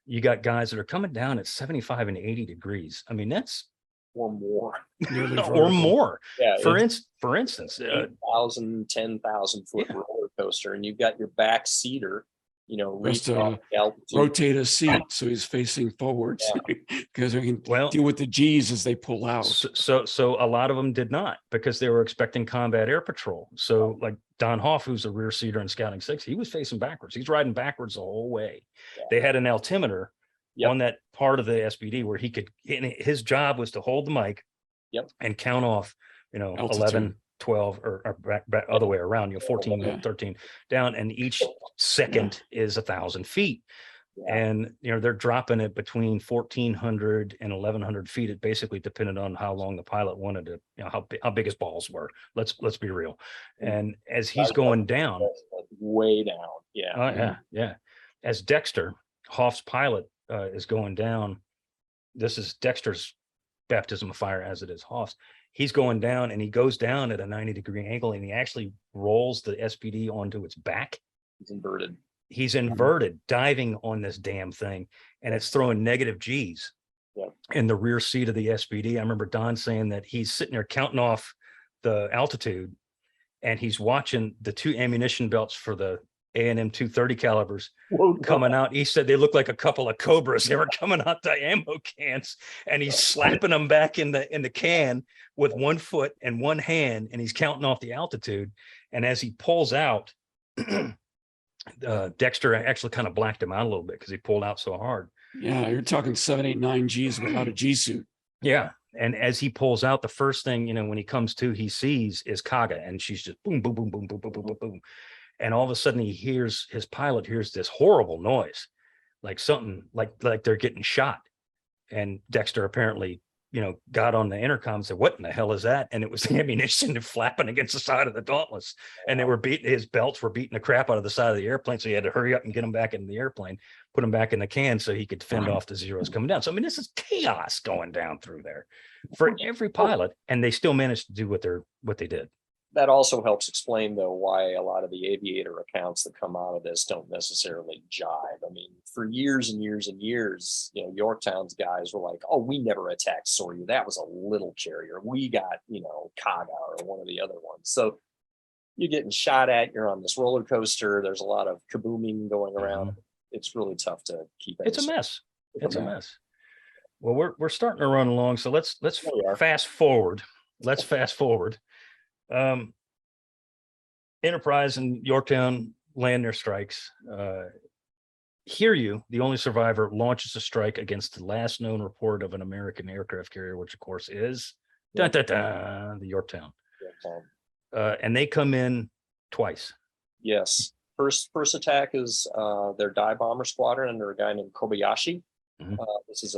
You got guys that are coming down at 75 and 80 degrees. I mean, that's or more. Nearly or vertical. more. Yeah, For instance, 8,000, 10,000 foot Yeah. roller coaster, and you've got your back seater, you know, Just, reaching off the altitude. Rotate a seat so he's facing forwards because we can well, deal with the G's as they pull out. so a lot of them did not, because they were expecting combat air patrol. So like Don Hoff, who's a rear seater in Scouting 6, he was facing backwards. He's riding backwards the whole way. Yeah. They had an altimeter Yep. on that part of the SBD where he could, and his job was to hold the mic Yep. and count off, you know, Altitude. 11, 12, or back other way around, you know, 14, Yeah. 13 down, and each second is 1,000 feet. Yeah. And, you know, they're dropping it between 1,400 and 1,100 feet. It basically depended on how long the pilot wanted to, you know, how big his balls were. Let's be real. And as he's going down, way down. Yeah. oh yeah, yeah. As Dexter, Hoff's pilot, is going down, this is Dexter's baptism of fire as it is Hoff's. He's going down, and he goes down at a 90-degree angle, and he actually rolls the SBD onto its back. It's inverted. He's inverted, diving on this damn thing, and it's throwing negative G's Yeah. in the rear seat of the SBD. I remember Don saying that he's sitting there counting off the altitude, and he's watching the two ammunition belts for the A&M 230 calibers coming out. He said they look like a couple of cobras. They were coming out the ammo cans, and he's slapping them back in the can with one foot and one hand, and he's counting off the altitude. And as he pulls out, Dexter actually kind of blacked him out a little bit because he pulled out so hard. Yeah, you're talking 7, 8, 9 G's without a G suit. Yeah. And as he pulls out, the first thing, you know, when he comes to, he sees is Kaga, and she's just boom, boom, boom, boom, boom, boom, boom, boom, boom. And all of a sudden his pilot hears this horrible noise, like something like they're getting shot. And Dexter apparently, you know, got on the intercom and said, "What in the hell is that?" And it was ammunition flapping against the side of the Dauntless. And they were his belts were beating the crap out of the side of the airplane. So he had to hurry up and get him back in the airplane, put him back in the can so he could fend off the Zeros coming down. So, I mean, this is chaos going down through there for every pilot. And they still managed to do what they did. That also helps explain, though, why a lot of the aviator accounts that come out of this don't necessarily jive. I mean, for years and years and years, you know, Yorktown's guys were like, "Oh, we never attacked Soryu. That was a little carrier. We got, you know, Kaga or one of the other ones." So you're getting shot at. You're on this roller coaster. There's a lot of kabooming going around. It's really tough to keep. It's a mess. It's a Yeah. mess. Well, we're starting to run along, so let's There we are. fast forward. Let's fast forward. Enterprise and Yorktown land their strikes. Hiryu, the only survivor, launches a strike against the last known report of an American aircraft carrier, which of course is the Yorktown. And they come in twice. Yes. First attack is their dive bomber squadron under a guy named Kobayashi. Mhm. This is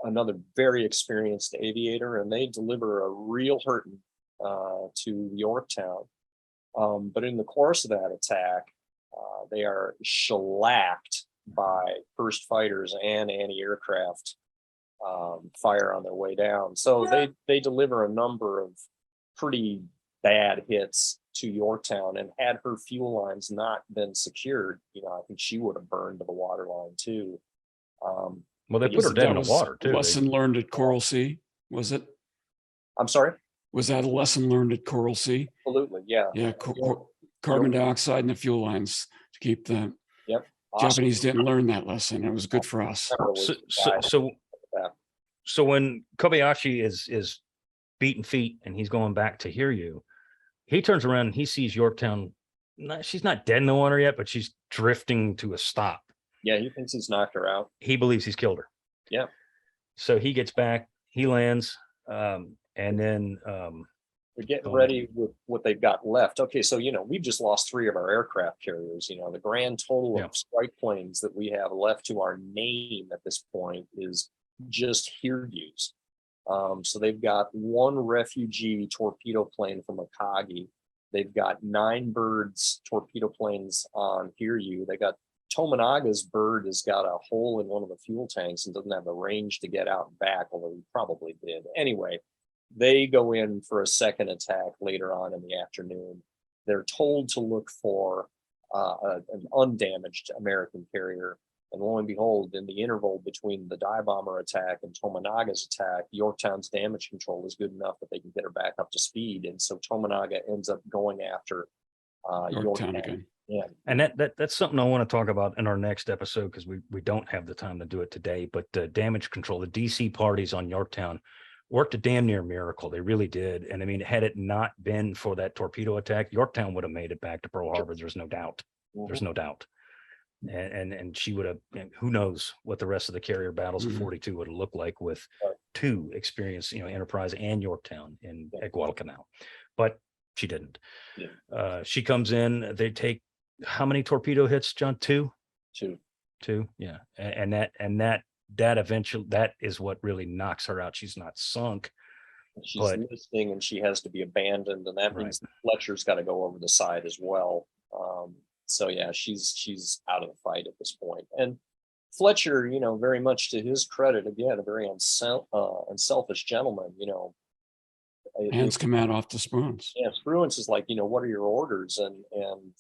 another very experienced aviator, and they deliver a real hurting to Yorktown. But in the course of that attack, they are shellacked by first fighters and anti-aircraft fire on their way down. So they deliver a number of pretty bad hits to Yorktown, and had her fuel lines not been secured, you know, I think she would have burned to the water line too. Well, they put her That down in the was water a too. lesson learned at Coral Sea, was it? I'm sorry? Was that a lesson learned at Coral Sea? Absolutely, yeah. Yeah, carbon dioxide in the fuel lines to keep the Yep. Awesome. Japanese didn't learn that lesson. It was good for us. So when Kobayashi is beating feet and he's going back to Hiryu, he turns around and he sees Yorktown. She's not dead in the water yet, but she's drifting to a stop. Yeah, he thinks he's knocked her out. He believes he's killed her. Yeah. So he gets back, he lands, and then they're getting ready with what they've got left. Okay, so we've just lost 3 of our aircraft carriers. The grand total of strike planes that we have left to our name at this point is just Hiryus. So they've got 1 refugee torpedo plane from Akagi. They've got 9 birds torpedo planes on Hiryu. They got Tomonaga's bird has got a hole in one of the fuel tanks and doesn't have the range to get out and back, although he probably did. Anyway, they go in for a second attack later on in the afternoon. They're told to look for an undamaged American carrier. And lo and behold, in the interval between the dive bomber attack and Tomonaga's attack, Yorktown's damage control is good enough that they can get her back up to speed. And so Tomonaga ends up going after Yorktown again. Yeah. And that's something I want to talk about in our next episode, because we don't have the time to do it today. But damage control, the DC parties on Yorktown worked a damn near miracle. They really did. And I mean, had it not been for that torpedo attack, Yorktown would have made it back to Pearl Harbor. There's no doubt. There's no doubt. And she would have, who knows what the rest of the carrier battles of 42 would have looked like with 2 experienced, Enterprise and Yorktown at Guadalcanal. But she didn't. She comes in, they take how many torpedo hits, John? 2? 2. Yeah. And that eventually, that is what really knocks her out. She's not sunk. She's listing and she has to be abandoned, and that means Fletcher's got to go over the side as well. So yeah, she's out of the fight at this point. And Fletcher, very much to his credit, again, a very unselfish gentleman. Hands come out off the Spruance. Yeah, Spruance is like, what are your orders? And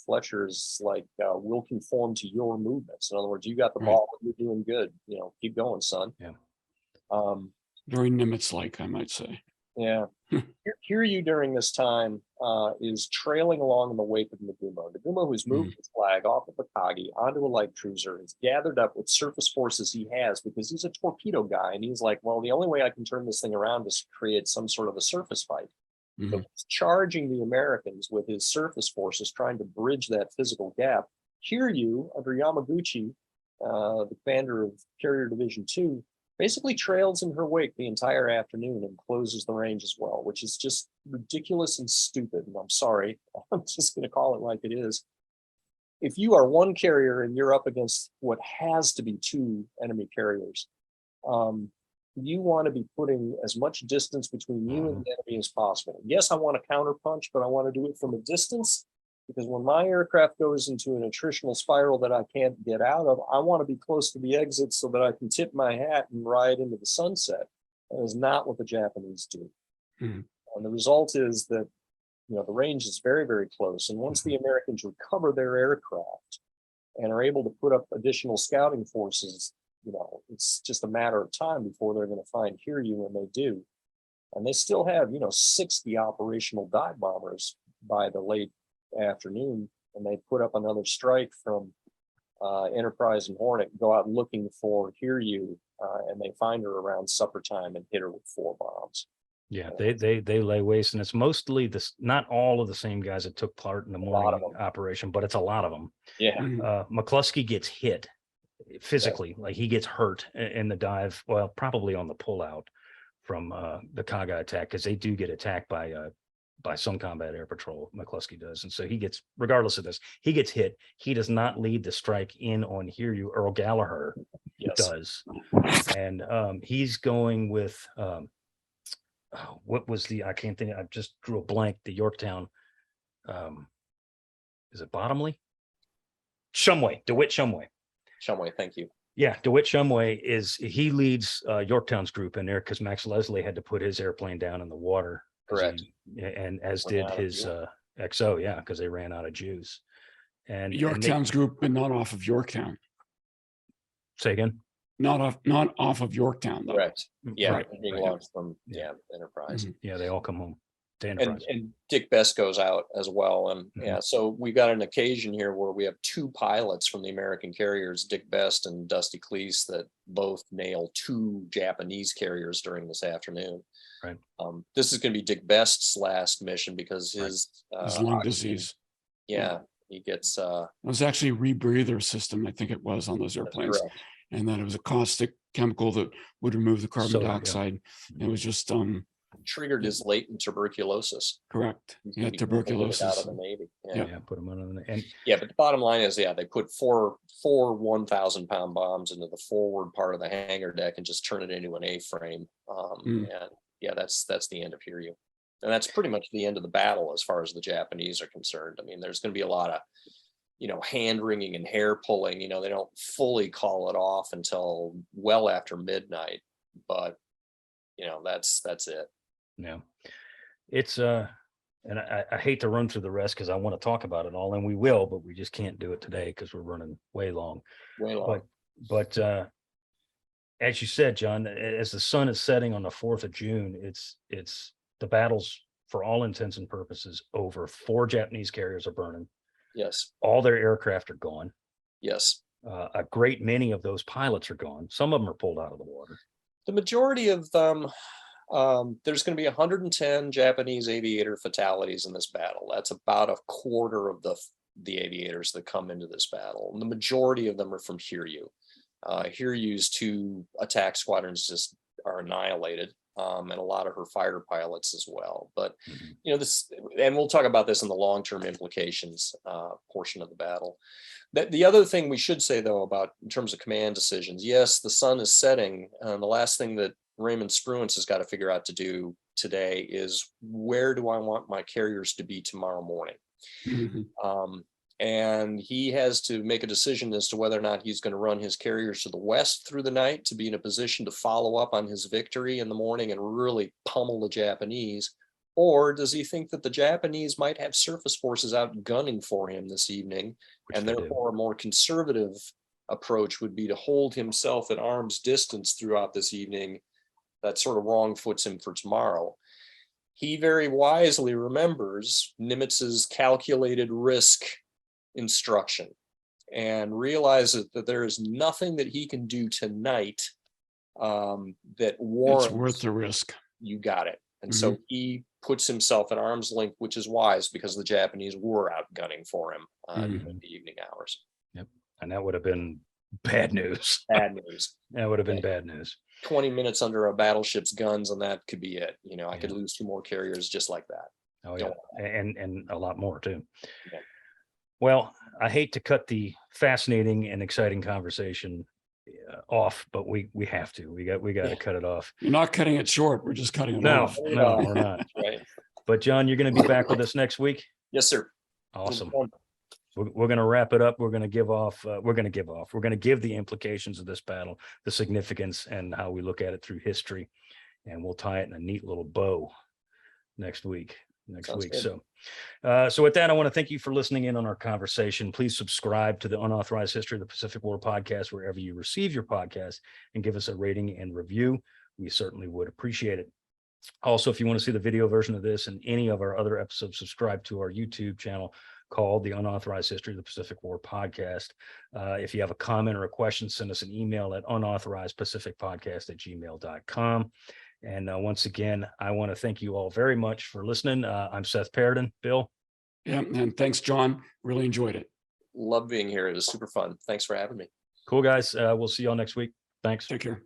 Fletcher's like, we'll conform to your movements. In other words, you got the ball, you're doing good. Keep going, son. Yeah. Very Nimitz-like, I might say. Yeah. Hiryu during this time is trailing along in the wake of Nagumo. Nagumo, who's moved his flag off of Akagi onto a light cruiser, is gathered up with surface forces he has because he's a torpedo guy. And he's like, well, the only way I can turn this thing around is to create some sort of a surface fight. So he's charging the Americans with his surface forces, trying to bridge that physical gap. Hiryu, under Yamaguchi, the commander of Carrier Division 2, basically trails in her wake the entire afternoon and closes the range as well, which is just ridiculous and stupid. And I'm sorry, I'm just going to call it like it is. If you are one carrier and you're up against what has to be 2 enemy carriers, you want to be putting as much distance between you and the enemy as possible. Yes, I want to counterpunch, but I want to do it from a distance, because when my aircraft goes into an attritional spiral that I can't get out of, I want to be close to the exit so that I can tip my hat and ride into the sunset. That is not what the Japanese do. And the result is that, the range is very, very close. And once the Americans recover their aircraft and are able to put up additional scouting forces, it's just a matter of time before they're going to find Hiryu, and they do. And they still have, 60 operational dive bombers by the late afternoon, and they put up another strike from Enterprise and Hornet, go out looking for Hiryu, and they find her around supper time and hit her with 4 bombs. Yeah, they lay waste, and it's mostly not all of the same guys that took part in the morning operation, but it's a lot of them. Yeah. McCluskey gets hit physically, like he gets hurt in the dive, well, probably on the pullout from the Kaga attack, because they do get attacked by some combat air patrol. McCluskey does, and so he gets, regardless of this, he gets hit. He does not lead the strike in on Hiryu. Earl Gallagher does, and he's going with what was I can't think, I just drew a blank. The Yorktown, is it Bottomley? Shumway, DeWitt Shumway. Shumway, thank you. Yeah, DeWitt Shumway he leads Yorktown's group in there because Max Leslie had to put his airplane down in the water. Correct. And as did his XO, because they ran out of juice. And Yorktown's group, but not off of Yorktown. Say again? Not off of Yorktown, though. Correct. Yeah, right. being launched from Enterprise. Yeah, they all come home. to Enterprise. And Dick Best goes out as well. And yeah, so we've got an occasion here where we have two pilots from the American carriers, Dick Best and Dusty Cleese, that both nail two Japanese carriers during this afternoon. Right. This is going to be Dick Best's last mission because his lung disease. Yeah, he gets. It was actually a rebreather system, I think it was, on those airplanes, and then it was a caustic chemical that would remove the carbon dioxide. It was just triggered his latent tuberculosis. Correct. Yeah, tuberculosis. Out of the Navy. Yeah, put him on the and yeah, but the bottom line is, they put four 1,000-pound bombs into the forward part of the hangar deck and just turn it into an A-frame. And yeah, that's the end of Hiryu. And that's pretty much the end of the battle as far as the Japanese are concerned. I mean, there's going to be a lot of, hand wringing and hair pulling. They don't fully call it off until well after midnight, but that's it. Yeah, it's and I hate to run through the rest because I want to talk about it all, and we will, but we just can't do it today because we're running way long. But as you said, John, as the sun is setting on the 4th of June, it's the battle's, for all intents and purposes, over. 4 Japanese carriers are burning. Yes. All their aircraft are gone. Yes. A great many of those pilots are gone. Some of them are pulled out of the water. The majority of them, there's going to be 110 Japanese aviator fatalities in this battle. That's about a quarter of the aviators that come into this battle. And the majority of them are from Hiryu. Hiryu's 2 attack squadrons just are annihilated, and a lot of her fighter pilots as well. But this, and we'll talk about this in the long-term implications portion of the battle. The other thing we should say, though, about in terms of command decisions, yes, the sun is setting, and the last thing that Raymond Spruance has got to figure out to do today is, where do I want my carriers to be tomorrow morning? And he has to make a decision as to whether or not he's going to run his carriers to the west through the night to be in a position to follow up on his victory in the morning and really pummel the Japanese, or does he think that the Japanese might have surface forces out gunning for him this evening, and therefore a more conservative approach would be to hold himself at arm's distance throughout this evening? That sort of wrong foots him for tomorrow. He very wisely remembers Nimitz's calculated risk instruction and realizes that there is nothing that he can do tonight that warrants. It's worth the risk. You got it. And so he puts himself at arm's length, which is wise because the Japanese were out gunning for him in the evening hours. Yep. And that would have been bad news. Bad news. That would have been bad news. 20 minutes under a battleship's guns, and that could be it. I could lose 2 more carriers just like that. Oh yeah, and a lot more too. Yeah. Well, I hate to cut the fascinating and exciting conversation off, but we have to. We got to cut it off. You're not cutting it short. We're just cutting it off. No, we're not. Right. But John, you're going to be back with us next week. Yes, sir. Awesome. We're going to wrap it up. We're going to give the implications of this battle, the significance, and how we look at it through history, and we'll tie it in a neat little bow next week. Sounds good. So with that, I want to thank you for listening in on our conversation. Please subscribe to the Unauthorized History of the Pacific War podcast wherever you receive your podcast, and give us a rating and review. We certainly would appreciate it. Also, if you want to see the video version of this and any of our other episodes, subscribe to our YouTube channel called the Unauthorized History of the Pacific War podcast. If you have a comment or a question, send us an email at unauthorizedpacificpodcast@gmail.com. And once again, I want to thank you all very much for listening. I'm Seth Paradin. Bill? Yeah, and thanks, John. Really enjoyed it. Love being here. It was super fun. Thanks for having me. Cool, guys. We'll see y'all next week. Thanks. Take care.